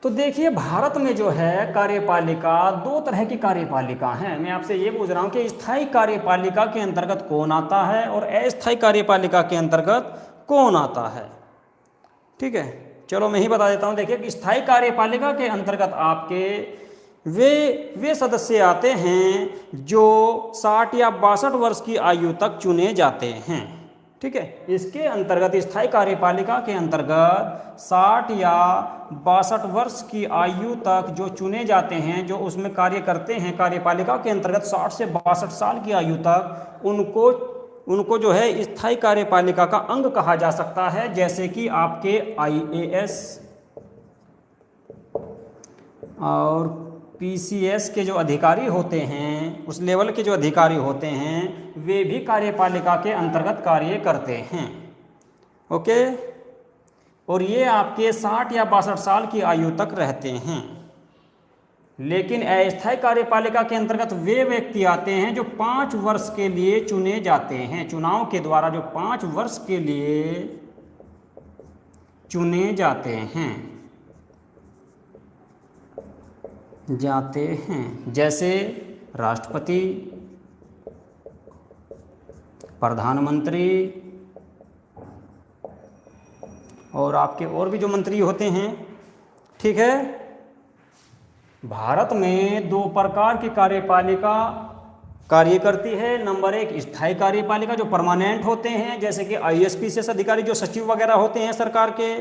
तो देखिए भारत में जो है कार्यपालिका, दो तरह की कार्यपालिका हैं। मैं आपसे ये पूछ रहा हूँ कि स्थायी कार्यपालिका के अंतर्गत कौन आता है और अस्थायी कार्यपालिका के अंतर्गत कौन आता है, ठीक है। चलो मैं ही बता देता हूँ। देखिए स्थायी कार्यपालिका के अंतर्गत आपके वे सदस्य आते हैं जो 60 या 62 वर्ष की आयु तक चुने जाते हैं, ठीक है। इसके अंतर्गत स्थायी कार्यपालिका के अंतर्गत 60 या 62 वर्ष की आयु तक जो चुने जाते हैं, जो उसमें कार्य करते हैं कार्यपालिका के अंतर्गत 60 से 62 साल की आयु तक, उनको जो है स्थायी कार्यपालिका का अंग कहा जा सकता है। जैसे कि आपके IAS और PCS के जो अधिकारी होते हैं, उस लेवल के जो अधिकारी होते हैं, वे भी कार्यपालिका के अंतर्गत कार्य करते हैं। ओके, और ये आपके 60 या 62 साल की आयु तक रहते हैं। लेकिन अस्थायी कार्यपालिका के अंतर्गत वे व्यक्ति आते हैं जो 5 वर्ष के लिए चुने जाते हैं, चुनाव के द्वारा जो 5 वर्ष के लिए चुने जाते हैं जैसे राष्ट्रपति, प्रधानमंत्री और आपके और भी जो मंत्री होते हैं, ठीक है। भारत में दो प्रकार की कार्यपालिका कार्य करती है। नंबर 1 स्थायी कार्यपालिका जो परमानेंट होते हैं, जैसे कि IAS PCS अधिकारी जो सचिव वगैरह होते हैं सरकार के,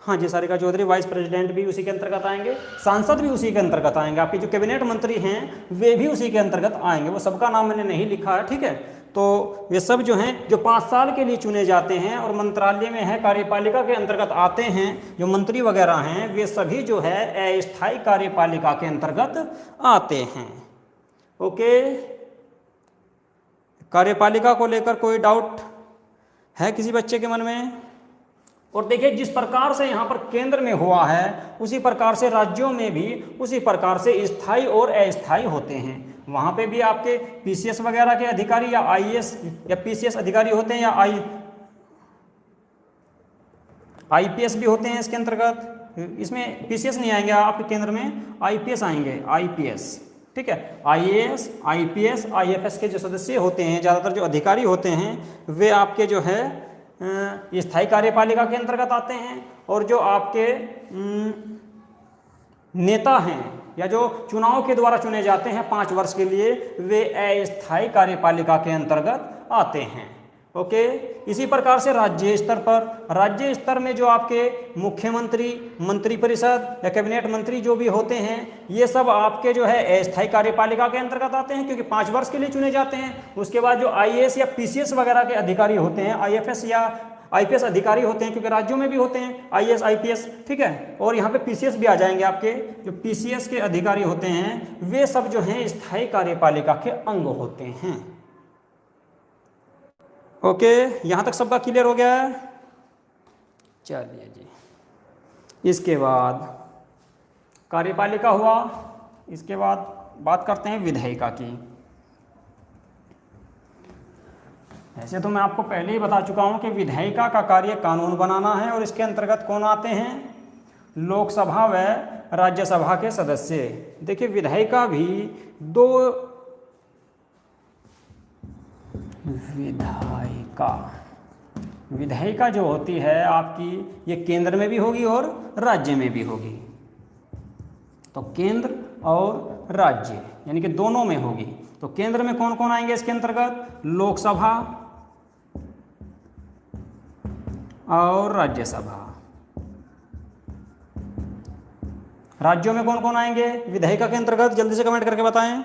हाँ जी सारिका चौधरी, वाइस प्रेसिडेंट भी उसी के अंतर्गत आएंगे, सांसद भी उसी के अंतर्गत आएंगे, आपके जो कैबिनेट मंत्री हैं वे भी उसी के अंतर्गत आएंगे। वो सबका नाम मैंने नहीं लिखा है, ठीक है। तो वे सब जो हैं जो 5 साल के लिए चुने जाते हैं और मंत्रालय में है कार्यपालिका के अंतर्गत आते हैं, जो मंत्री वगैरह हैं वे सभी जो है अस्थायी कार्यपालिका के अंतर्गत आते हैं। ओके, कार्यपालिका को लेकर कोई डाउट है किसी बच्चे के मन में? और देखिए जिस प्रकार से यहाँ पर केंद्र में हुआ है उसी प्रकार से राज्यों में भी उसी प्रकार से स्थायी और अस्थायी होते हैं। वहाँ पे भी आपके PCS वगैरह के अधिकारी या IAS या PCS अधिकारी होते हैं या IPS भी होते हैं इसके अंतर्गत। इसमें PCS नहीं आएंगे आपके केंद्र में, IPS आएंगे, IPS, ठीक है। IAS, IPS, IFS के जो सदस्य होते हैं, ज़्यादातर जो अधिकारी होते हैं वे आपके जो है स्थायी कार्यपालिका के अंतर्गत आते हैं, और जो आपके नेता हैं या जो चुनाव के द्वारा चुने जाते हैं 5 वर्ष के लिए, वे अस्थायी कार्यपालिका के अंतर्गत आते हैं। ओके, इसी प्रकार से राज्य स्तर पर, राज्य स्तर में जो आपके मुख्यमंत्री, मंत्रिपरिषद या कैबिनेट मंत्री जो भी होते हैं, ये सब आपके जो है अस्थायी कार्यपालिका के अंतर्गत आते हैं, क्योंकि 5 वर्ष के लिए चुने जाते हैं। उसके बाद जो आईएएस या पीसीएस वगैरह के अधिकारी होते हैं, आईएफएस या आईपीएस अधिकारी होते हैं, क्योंकि राज्यों में भी होते हैं आईएएस आईपीएस, ठीक है, और यहाँ पे पीसीएस भी आ जाएंगे। आपके जो पीसीएस के अधिकारी होते हैं, वे सब जो हैं स्थायी कार्यपालिका के अंग होते हैं। ओके, यहाँ तक सबका क्लियर हो गया है? चलिए जी, इसके बाद कार्यपालिका हुआ, इसके बाद बात करते हैं विधायिका की। ऐसे तो मैं आपको पहले ही बता चुका हूं कि विधायिका का कार्य कानून बनाना है, और इसके अंतर्गत कौन आते हैं? लोकसभा व राज्यसभा के सदस्य। देखिए, विधायिका भी दो, विधायिका जो होती है आपकी, ये केंद्र में भी होगी और राज्य में भी होगी। तो केंद्र और राज्य यानी कि दोनों में होगी। तो केंद्र में कौन कौन आएंगे इसके अंतर्गत? लोकसभा और राज्यसभा। राज्यों में कौन कौन आएंगे विधायिका के अंतर्गत? जल्दी से कमेंट करके बताएं।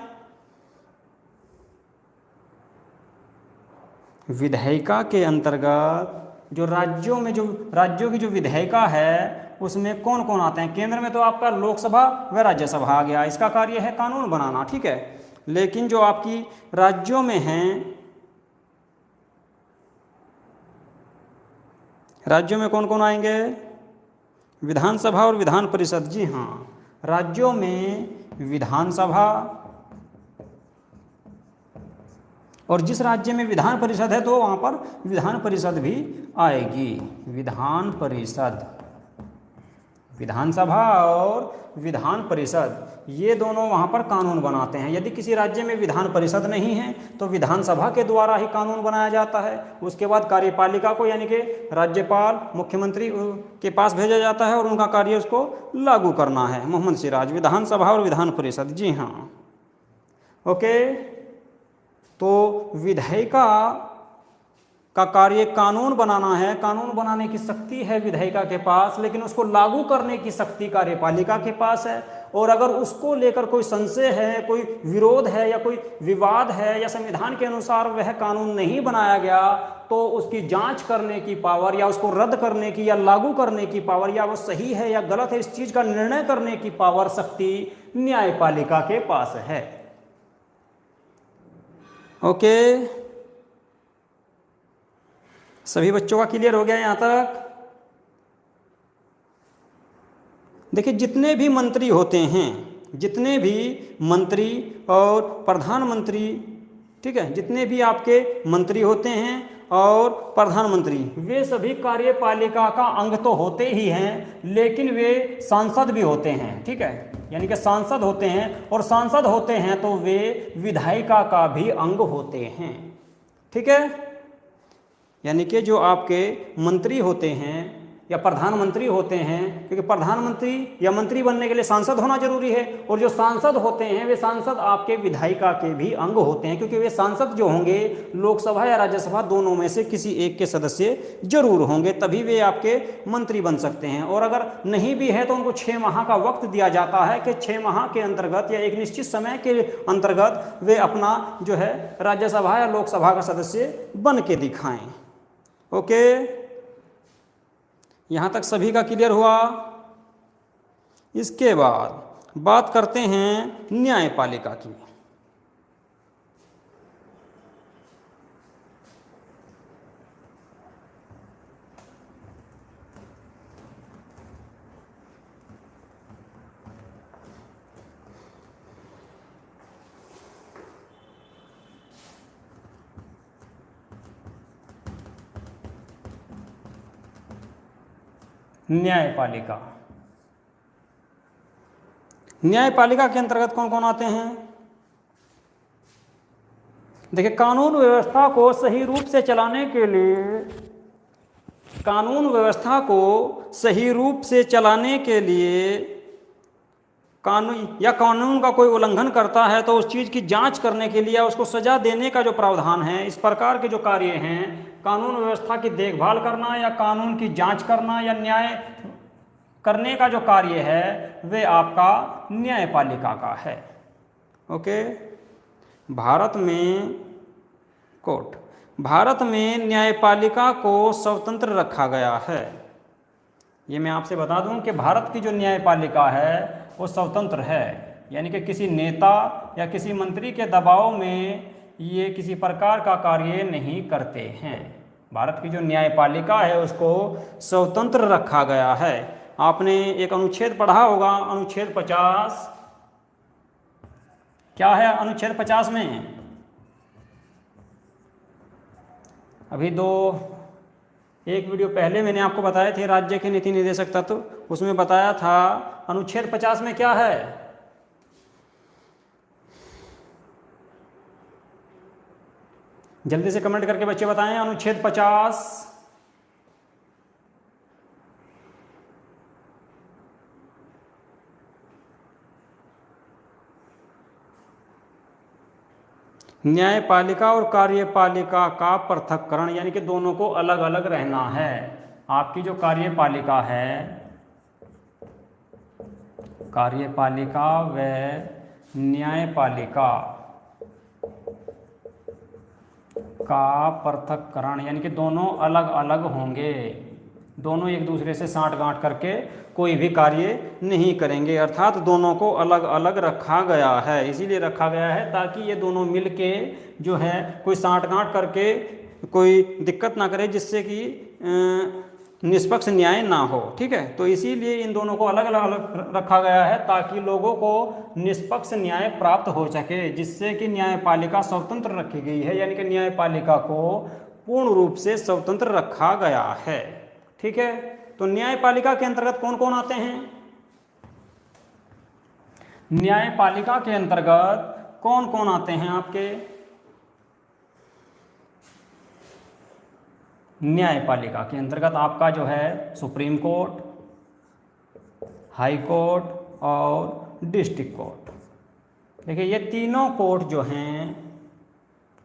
विधायिका के अंतर्गत जो राज्यों में, जो राज्यों की जो विधायिका है, उसमें कौन कौन आते हैं? केंद्र में तो आपका लोकसभा व राज्यसभा आ गया, इसका कार्य है कानून बनाना, ठीक है। लेकिन जो आपकी राज्यों में हैं, राज्यों में कौन कौन आएंगे? विधानसभा और विधान परिषद। जी हाँ, राज्यों में विधानसभा, और जिस राज्य में विधान परिषद है तो वहाँ पर विधान परिषद भी आएगी। विधान परिषद, विधानसभा और विधान परिषद, ये दोनों वहाँ पर कानून बनाते हैं। यदि किसी राज्य में विधान परिषद नहीं है तो विधानसभा के द्वारा ही कानून बनाया जाता है। उसके बाद कार्यपालिका को यानी कि राज्यपाल, मुख्यमंत्री के पास भेजा जाता है और उनका कार्य उसको लागू करना है। मोहम्मद सिराज, विधानसभा और विधान परिषद। जी हाँ, ओके। तो विधायिका का कार्य कानून बनाना है, कानून बनाने की शक्ति है विधायिका के पास, लेकिन उसको लागू करने की शक्ति कार्यपालिका के पास है। और अगर उसको लेकर कोई संशय है, कोई विरोध है या कोई विवाद है, या संविधान के अनुसार वह कानून नहीं बनाया गया, तो उसकी जांच करने की पावर, या उसको रद्द करने की या लागू करने की पावर, या वो सही है या गलत है इस चीज का निर्णय करने की पावर, शक्ति न्यायपालिका के पास है। ओके, सभी बच्चों का क्लियर हो गया यहाँ तक? देखिए, जितने भी मंत्री होते हैं, जितने भी मंत्री और प्रधानमंत्री, ठीक है, जितने भी आपके मंत्री होते हैं और प्रधानमंत्री, वे सभी कार्यपालिका का अंग तो होते ही हैं, लेकिन वे सांसद भी होते हैं, ठीक है, यानी कि सांसद होते हैं, और सांसद होते हैं तो वे विधायिका का भी अंग होते हैं, ठीक है। यानी कि जो आपके मंत्री होते हैं या प्रधानमंत्री होते हैं, क्योंकि प्रधानमंत्री या मंत्री बनने के लिए सांसद होना जरूरी है, और जो सांसद होते हैं वे सांसद आपके विधायिका के भी अंग होते हैं, क्योंकि वे सांसद जो होंगे लोकसभा या राज्यसभा दोनों में से किसी एक के सदस्य जरूर होंगे, तभी वे आपके मंत्री बन सकते हैं। और अगर नहीं भी है तो उनको 6 माह का वक्त दिया जाता है कि 6 माह के अंतर्गत या एक निश्चित समय के अंतर्गत वे अपना जो है राज्यसभा या लोकसभा का सदस्य बन के दिखाएं। ओके, यहाँ तक सभी का क्लियर हुआ? इसके बाद बात करते हैं न्यायपालिका की। न्यायपालिका, न्यायपालिका के अंतर्गत कौन कौन आते हैं? देखिए, कानून व्यवस्था को सही रूप से चलाने के लिए, कानून व्यवस्था को सही रूप से चलाने के लिए कानून या कानून का कोई उल्लंघन करता है तो उस चीज़ की जांच करने के लिए या उसको सजा देने का जो प्रावधान है, इस प्रकार के जो कार्य हैं, कानून व्यवस्था की देखभाल करना या कानून की जांच करना या न्याय करने का जो कार्य है वे आपका न्यायपालिका का है। ओके। भारत में न्यायपालिका को स्वतंत्र रखा गया है। ये मैं आपसे बता दूं कि भारत की जो न्यायपालिका है वो स्वतंत्र है, यानी कि किसी नेता या किसी मंत्री के दबाव में ये किसी प्रकार का कार्य नहीं करते हैं। भारत की जो न्यायपालिका है उसको स्वतंत्र रखा गया है। आपने एक अनुच्छेद पढ़ा होगा, अनुच्छेद 50। क्या है अनुच्छेद 50 में? अभी एक वीडियो पहले मैंने आपको बताए थे राज्य के नीति निर्देशक तत्व, उसमें बताया था अनुच्छेद 50 में क्या है। जल्दी से कमेंट करके बच्चे बताएं अनुच्छेद 50। न्यायपालिका और कार्यपालिका का पृथक्करण, यानी कि दोनों को अलग अलग रहना है। आपकी जो कार्यपालिका है, कार्यपालिका व न्यायपालिका का पृथक्करण, यानी कि दोनों अलग अलग होंगे। दोनों एक दूसरे से साँठ-गाँठ करके कोई भी कार्य नहीं करेंगे, अर्थात दोनों को अलग अलग रखा गया है। इसीलिए रखा गया है ताकि ये दोनों मिलके जो है कोई साँठ-गाँठ करके कोई दिक्कत ना करे, जिससे कि निष्पक्ष न्याय ना हो। ठीक है, तो इसीलिए इन दोनों को अलग अलग रखा गया है ताकि लोगों को निष्पक्ष न्याय प्राप्त हो सके, जिससे कि न्यायपालिका स्वतंत्र रखी गई है, यानी कि न्यायपालिका को पूर्ण रूप से स्वतंत्र रखा गया है। ठीक है, तो न्यायपालिका के अंतर्गत कौन कौन आते हैं? न्यायपालिका के अंतर्गत कौन कौन आते हैं आपके? न्यायपालिका के अंतर्गत आपका जो है सुप्रीम कोर्ट, हाई कोर्ट और डिस्ट्रिक्ट कोर्ट। देखिए ये तीनों कोर्ट जो हैं,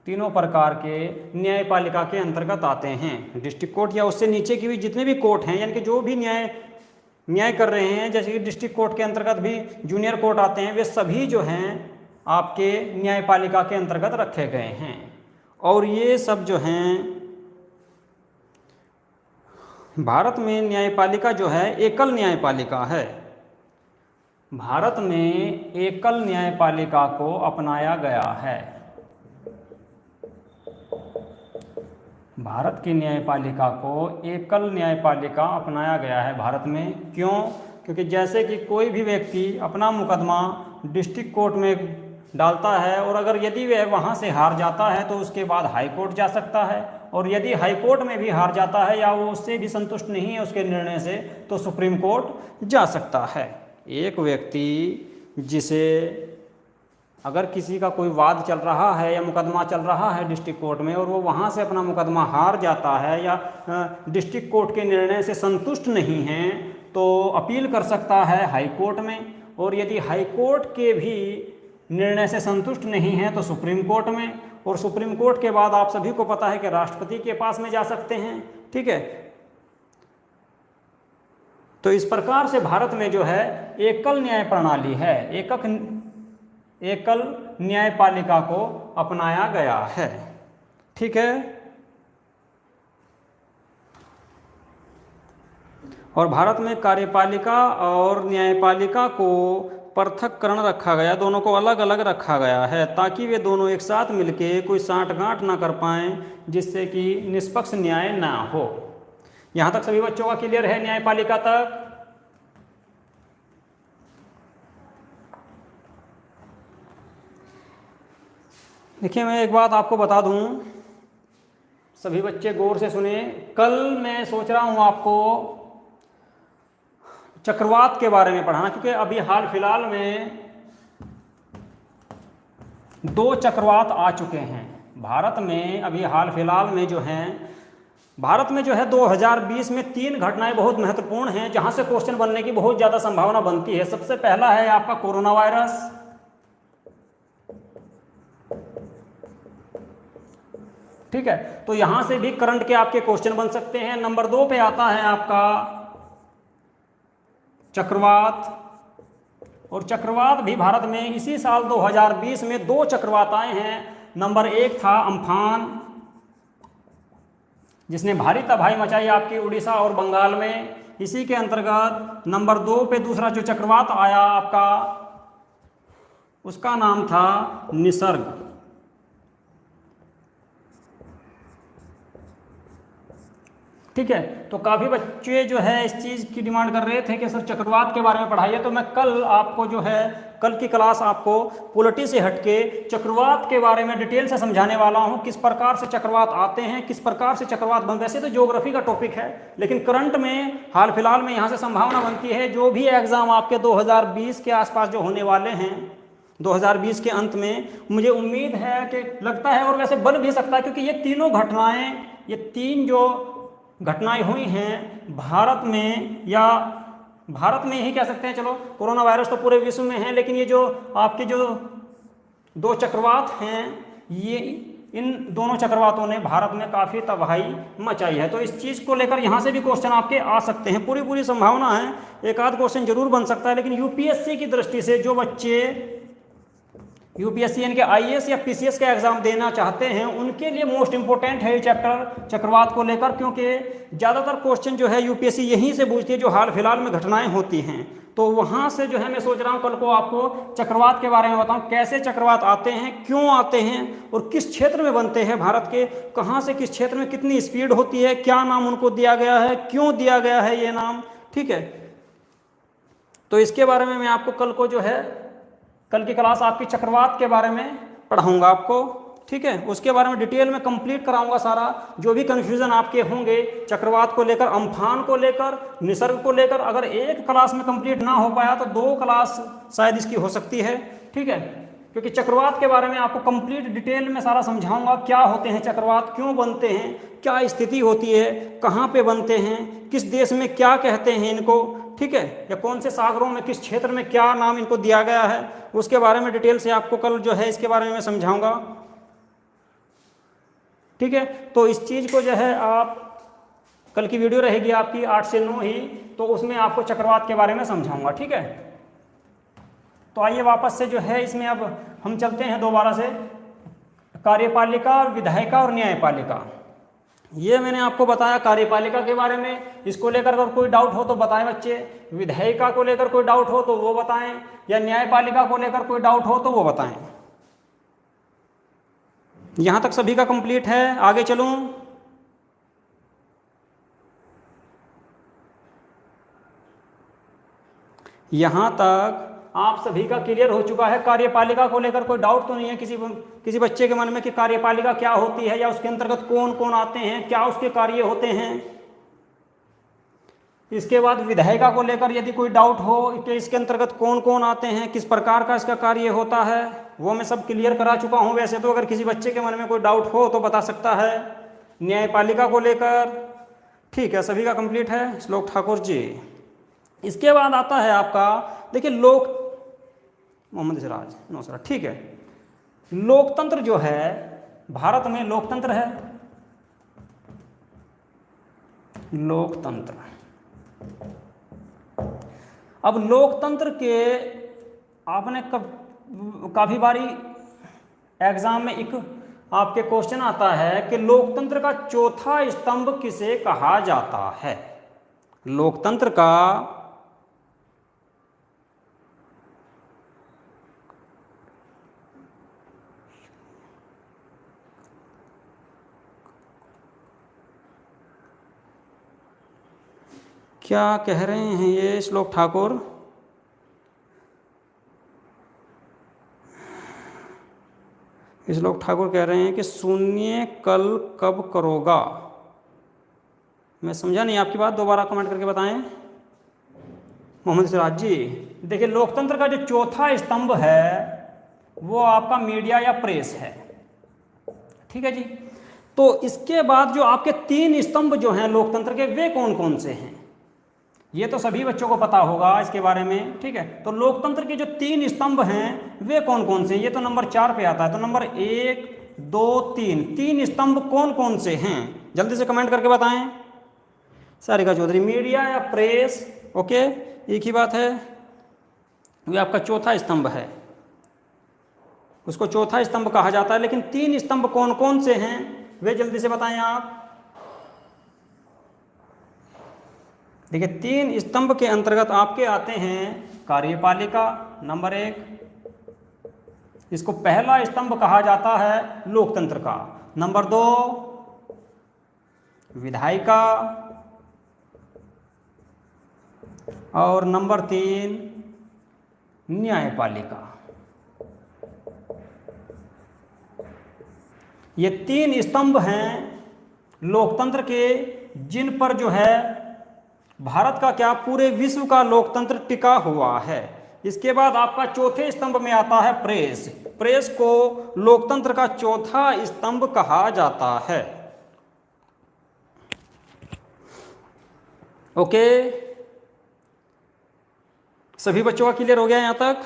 तीनों प्रकार के न्यायपालिका के अंतर्गत आते हैं। डिस्ट्रिक्ट कोर्ट या उससे नीचे की भी जितने भी कोर्ट हैं, यानी कि जो भी न्याय कर रहे हैं, जैसे कि डिस्ट्रिक्ट कोर्ट के अंतर्गत भी जूनियर कोर्ट आते हैं, वे सभी जो हैं आपके न्यायपालिका के अंतर्गत रखे गए हैं। और ये सब जो हैं, भारत में न्यायपालिका जो है एकल न्यायपालिका है। भारत में एकल न्यायपालिका को अपनाया गया है। भारत की न्यायपालिका को एकल न्यायपालिका अपनाया गया है भारत में। क्यों? क्योंकि जैसे कि कोई भी व्यक्ति अपना मुकदमा डिस्ट्रिक्ट कोर्ट में डालता है और अगर यदि वह वहाँ से हार जाता है तो उसके बाद हाई कोर्ट जा सकता है, और यदि हाई कोर्ट में भी हार जाता है या वो उससे भी संतुष्ट नहीं है उसके निर्णय से, तो सुप्रीम कोर्ट जा सकता है। एक व्यक्ति जिसे अगर किसी का कोई वाद चल रहा है या मुकदमा चल रहा है डिस्ट्रिक्ट कोर्ट में और वो वहाँ से अपना मुकदमा हार जाता है या डिस्ट्रिक्ट कोर्ट के निर्णय से संतुष्ट नहीं है, तो अपील कर सकता है हाई कोर्ट में, और यदि हाई कोर्ट के भी निर्णय से संतुष्ट नहीं है तो सुप्रीम कोर्ट में, और सुप्रीम कोर्ट के बाद आप सभी को पता है कि राष्ट्रपति के पास में जा सकते हैं। ठीक है, तो इस प्रकार से भारत में जो है एकल न्याय प्रणाली है, एकल न्यायपालिका को अपनाया गया है। ठीक है, और भारत में कार्यपालिका और न्यायपालिका को पृथक्करण रखा गया, दोनों को अलग अलग रखा गया है ताकि वे दोनों एक साथ मिलके कोई साँठ-गाँठ ना कर पाएँ, जिससे कि निष्पक्ष न्याय ना हो। यहाँ तक सभी बच्चों का क्लियर है न्यायपालिका तक? देखिए मैं एक बात आपको बता दूं, सभी बच्चे गौर से सुने। कल मैं सोच रहा हूं आपको चक्रवात के बारे में पढ़ाना, क्योंकि अभी हाल फिलहाल में 2 चक्रवात आ चुके हैं भारत में। अभी हाल फिलहाल में जो हैं भारत में जो है 2020 में 3 घटनाएं बहुत महत्वपूर्ण हैं जहां से क्वेश्चन बनने की बहुत ज़्यादा संभावना बनती है। सबसे पहला है आपका कोरोना वायरस, ठीक है, तो यहां से भी करंट के आपके क्वेश्चन बन सकते हैं। नंबर 2 पे आता है आपका चक्रवात, और चक्रवात भी भारत में इसी साल 2020 में 2 चक्रवात आए हैं। नंबर 1 था अम्फान, जिसने भारी तबाही मचाई आपकी उड़ीसा और बंगाल में। इसी के अंतर्गत नंबर 2 पे दूसरा जो चक्रवात आया आपका, उसका नाम था निसर्ग। ठीक है, तो काफ़ी बच्चे जो है इस चीज़ की डिमांड कर रहे थे कि सर चक्रवात के बारे में पढ़ाइए, तो मैं कल आपको जो है कल की क्लास आपको पॉलिटी से हटके चक्रवात के बारे में डिटेल से समझाने वाला हूं, किस प्रकार से चक्रवात आते हैं, किस प्रकार से चक्रवात बन। वैसे तो ज्योग्राफी का टॉपिक है, लेकिन करंट में हाल फिलहाल में यहाँ से संभावना बनती है जो भी एग्जाम आपके 2020 के आसपास जो होने वाले हैं, 2020 के अंत में, मुझे उम्मीद है कि लगता है और वैसे बन भी सकता है, क्योंकि ये तीनों घटनाएं, ये 3 जो घटनाएं हुई हैं भारत में, या भारत में ही कह सकते हैं, चलो कोरोना वायरस तो पूरे विश्व में है, लेकिन ये जो आपके जो 2 चक्रवात हैं, ये इन दोनों चक्रवातों ने भारत में काफ़ी तबाही मचाई है। तो इस चीज़ को लेकर यहाँ से भी क्वेश्चन आपके आ सकते हैं, पूरी संभावना है, एक आध क्वेश्चन जरूर बन सकता है। लेकिन यूपीएससी की दृष्टि से जो बच्चे यूपीएससी यानी कि आईएएस या पीसीएस का एग्जाम देना चाहते हैं, उनके लिए मोस्ट इंपोर्टेंट है ये चैप्टर चक्रवात को लेकर, क्योंकि ज़्यादातर क्वेश्चन जो है यूपीएससी यहीं से पूछती है जो हाल फिलहाल में घटनाएं होती हैं। तो वहाँ से जो है मैं सोच रहा हूँ कल को आपको चक्रवात के बारे में बताऊँ, कैसे चक्रवात आते हैं, क्यों आते हैं और किस क्षेत्र में बनते हैं भारत के, कहाँ से किस क्षेत्र में कितनी स्पीड होती है, क्या नाम उनको दिया गया है, क्यों दिया गया है ये नाम। ठीक है, तो इसके बारे में मैं आपको कल को जो है कल की क्लास आपकी चक्रवात के बारे में पढ़ाऊंगा आपको। ठीक है, उसके बारे में डिटेल में कंप्लीट कराऊंगा सारा, जो भी कन्फ्यूजन आपके होंगे चक्रवात को लेकर, अम्फान को लेकर, निसर्ग को लेकर। अगर एक क्लास में कंप्लीट ना हो पाया तो 2 क्लास शायद इसकी हो सकती है। ठीक है, क्योंकि चक्रवात के बारे में आपको कंप्लीट डिटेल में सारा समझाऊंगा, क्या होते हैं चक्रवात, क्यों बनते हैं, क्या स्थिति होती है, कहाँ पे बनते हैं, किस देश में क्या कहते हैं इनको, ठीक है, या कौन से सागरों में, किस क्षेत्र में क्या नाम इनको दिया गया है, उसके बारे में डिटेल से आपको कल जो है इसके बारे में मैं समझाऊंगा। ठीक है, तो इस चीज़ को जो है आप कल की वीडियो रहेगी आपकी 8 से 9 ही, तो उसमें आपको चक्रवात के बारे में समझाऊंगा। ठीक है, तो आइए वापस से जो है इसमें अब हम चलते हैं दोबारा से कार्यपालिका, विधायिका और न्यायपालिका। ये मैंने आपको बताया कार्यपालिका के बारे में, इसको लेकर अगर कोई डाउट हो तो बताएं बच्चे, विधायिका को लेकर कोई डाउट हो तो वो बताएं, या न्यायपालिका को लेकर कोई डाउट हो तो वो बताएं। यहां तक सभी का कंप्लीट है, आगे चलूं। यहां तक आप सभी का क्लियर हो चुका है। कार्यपालिका को लेकर कोई डाउट तो नहीं है किसी बच्चे के मन में कि कार्यपालिका क्या होती है, या उसके अंतर्गत कौन कौन आते हैं, क्या उसके कार्य होते हैं। इसके बाद विधायिका को लेकर यदि कोई डाउट हो कि इसके अंतर्गत कौन कौन आते हैं, किस प्रकार का इसका कार्य होता है, वो मैं सब क्लियर करा चुका हूँ। वैसे तो अगर किसी बच्चे के मन में कोई डाउट हो तो बता सकता है। न्यायपालिका को लेकर ठीक है, सभी का कंप्लीट है। श्लोक ठाकुर जी। इसके बाद आता है आपका, देखिए मोहम्मद सिराज नौसरा, ठीक है, लोकतंत्र जो है भारत में लोकतंत्र है, लोकतंत्र। अब लोकतंत्र के आपने काफी बारी एग्जाम में एक आपके क्वेश्चन आता है कि लोकतंत्र का चौथा स्तंभ किसे कहा जाता है। लोकतंत्र का क्या कह रहे हैं ये श्लोक ठाकुर? श्लोक ठाकुर कह रहे हैं कि शून्य कल कब करोगा। मैं समझा नहीं आपकी बात, दोबारा कमेंट करके बताएं। मोहम्मद सिराज जी, देखिए लोकतंत्र का जो चौथा स्तंभ है वो आपका मीडिया या प्रेस है। ठीक है जी, तो इसके बाद जो आपके 3 स्तंभ जो हैं लोकतंत्र के, वे कौन कौन से हैं? ये तो सभी बच्चों को पता होगा इसके बारे में, ठीक है। तो लोकतंत्र के जो 3 स्तंभ हैं वे कौन कौन से हैं? ये तो नंबर 4 पे आता है। तो नंबर 1, 2, 3 स्तंभ कौन कौन से हैं? जल्दी से कमेंट करके बताएं। सारिका चौधरी, मीडिया या प्रेस, ओके, एक ही बात है। ये आपका चौथा स्तंभ है, उसको चौथा स्तंभ कहा जाता है। लेकिन 3 स्तंभ कौन कौन से हैं वे जल्दी से बताएं आप। देखिए 3 स्तंभ के अंतर्गत आपके आते हैं कार्यपालिका, नंबर 1, इसको पहला स्तंभ कहा जाता है लोकतंत्र का। नंबर 2 विधायिका, और नंबर 3 न्यायपालिका। ये 3 स्तंभ हैं लोकतंत्र के, जिन पर जो है भारत का क्या, पूरे विश्व का लोकतंत्र टिका हुआ है। इसके बाद आपका चौथे स्तंभ में आता है प्रेस। प्रेस को लोकतंत्र का चौथा स्तंभ कहा जाता है। ओके, सभी बच्चों का क्लियर हो गया यहां तक?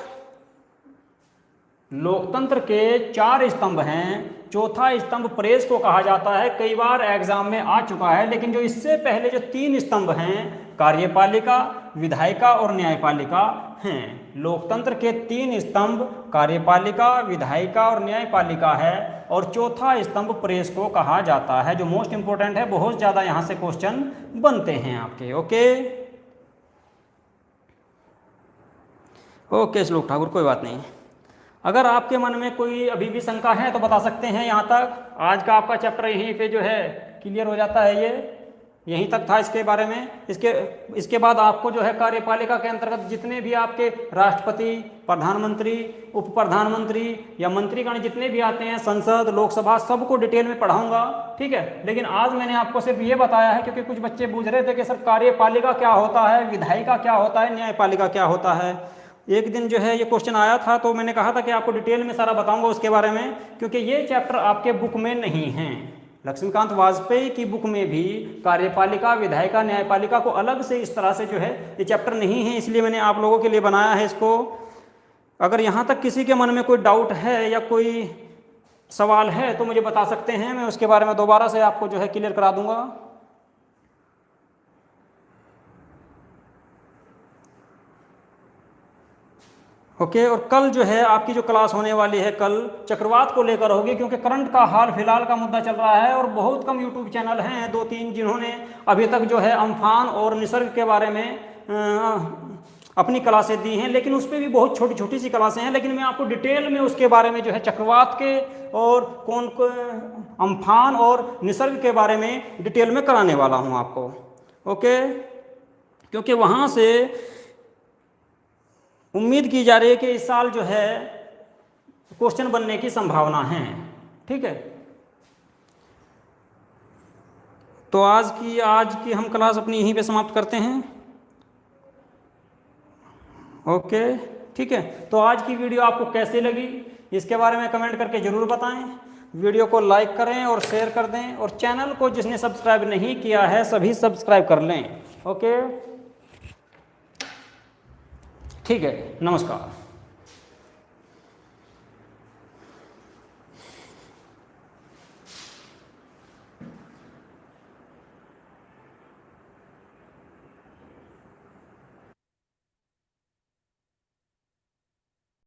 लोकतंत्र के 4 स्तंभ हैं, चौथा स्तंभ प्रेस को कहा जाता है, कई बार एग्जाम में आ चुका है। लेकिन जो इससे पहले जो 3 स्तंभ हैं, कार्यपालिका, विधायिका और न्यायपालिका हैं। लोकतंत्र के 3 स्तंभ कार्यपालिका, विधायिका और न्यायपालिका है, और चौथा स्तंभ प्रेस को कहा जाता है। जो मोस्ट इंपोर्टेंट है, बहुत ज़्यादा यहाँ से क्वेश्चन बनते हैं आपके। ओके श्लोक ठाकुर, कोई बात नहीं। अगर आपके मन में कोई अभी भी शंका है तो बता सकते हैं। यहाँ तक आज का आपका चैप्टर यहीं पे जो है क्लियर हो जाता है। ये यहीं तक था इसके बारे में। इसके बाद आपको जो है कार्यपालिका के अंतर्गत जितने भी आपके राष्ट्रपति, प्रधानमंत्री, उप प्रधानमंत्री या मंत्रीगण जितने भी आते हैं, संसद, लोकसभा, सबको डिटेल में पढ़ाऊंगा, ठीक है। लेकिन आज मैंने आपको सिर्फ ये बताया है क्योंकि कुछ बच्चे पूछ रहे थे कि सर कार्यपालिका क्या होता है, विधायिका क्या होता है, न्यायपालिका क्या होता है। एक दिन जो है ये क्वेश्चन आया था, तो मैंने कहा था कि आपको डिटेल में सारा बताऊंगा उसके बारे में, क्योंकि ये चैप्टर आपके बुक में नहीं है। लक्ष्मीकांत वाजपेयी की बुक में भी कार्यपालिका, विधायिका, न्यायपालिका को अलग से इस तरह से जो है ये चैप्टर नहीं है, इसलिए मैंने आप लोगों के लिए बनाया है इसको। अगर यहाँ तक किसी के मन में कोई डाउट है या कोई सवाल है तो मुझे बता सकते हैं, मैं उसके बारे में दोबारा से आपको जो है क्लियर करा दूंगा। ओके, और कल जो है आपकी जो क्लास होने वाली है, कल चक्रवात को लेकर होगी, क्योंकि करंट का हाल फिलहाल का मुद्दा चल रहा है और बहुत कम यूट्यूब चैनल हैं, 2-3, जिन्होंने अभी तक जो है अम्फान और निसर्ग के बारे में अपनी क्लासें दी हैं। लेकिन उस पर भी बहुत छोटी छोटी सी क्लासें हैं, लेकिन मैं आपको डिटेल में उसके बारे में जो है चक्रवात के और अम्फान और निसर्ग के बारे में डिटेल में कराने वाला हूँ आपको। ओके, क्योंकि वहाँ से उम्मीद की जा रही है कि इस साल जो है क्वेश्चन बनने की संभावना है, ठीक है। तो आज की हम क्लास अपनी यहीं पे समाप्त करते हैं। ओके, ठीक है। तो आज की वीडियो आपको कैसी लगी इसके बारे में कमेंट करके ज़रूर बताएं। वीडियो को लाइक करें और शेयर कर दें, और चैनल को जिसने सब्सक्राइब नहीं किया है सभी सब्सक्राइब कर लें। ओके, ठीक है, नमस्कार।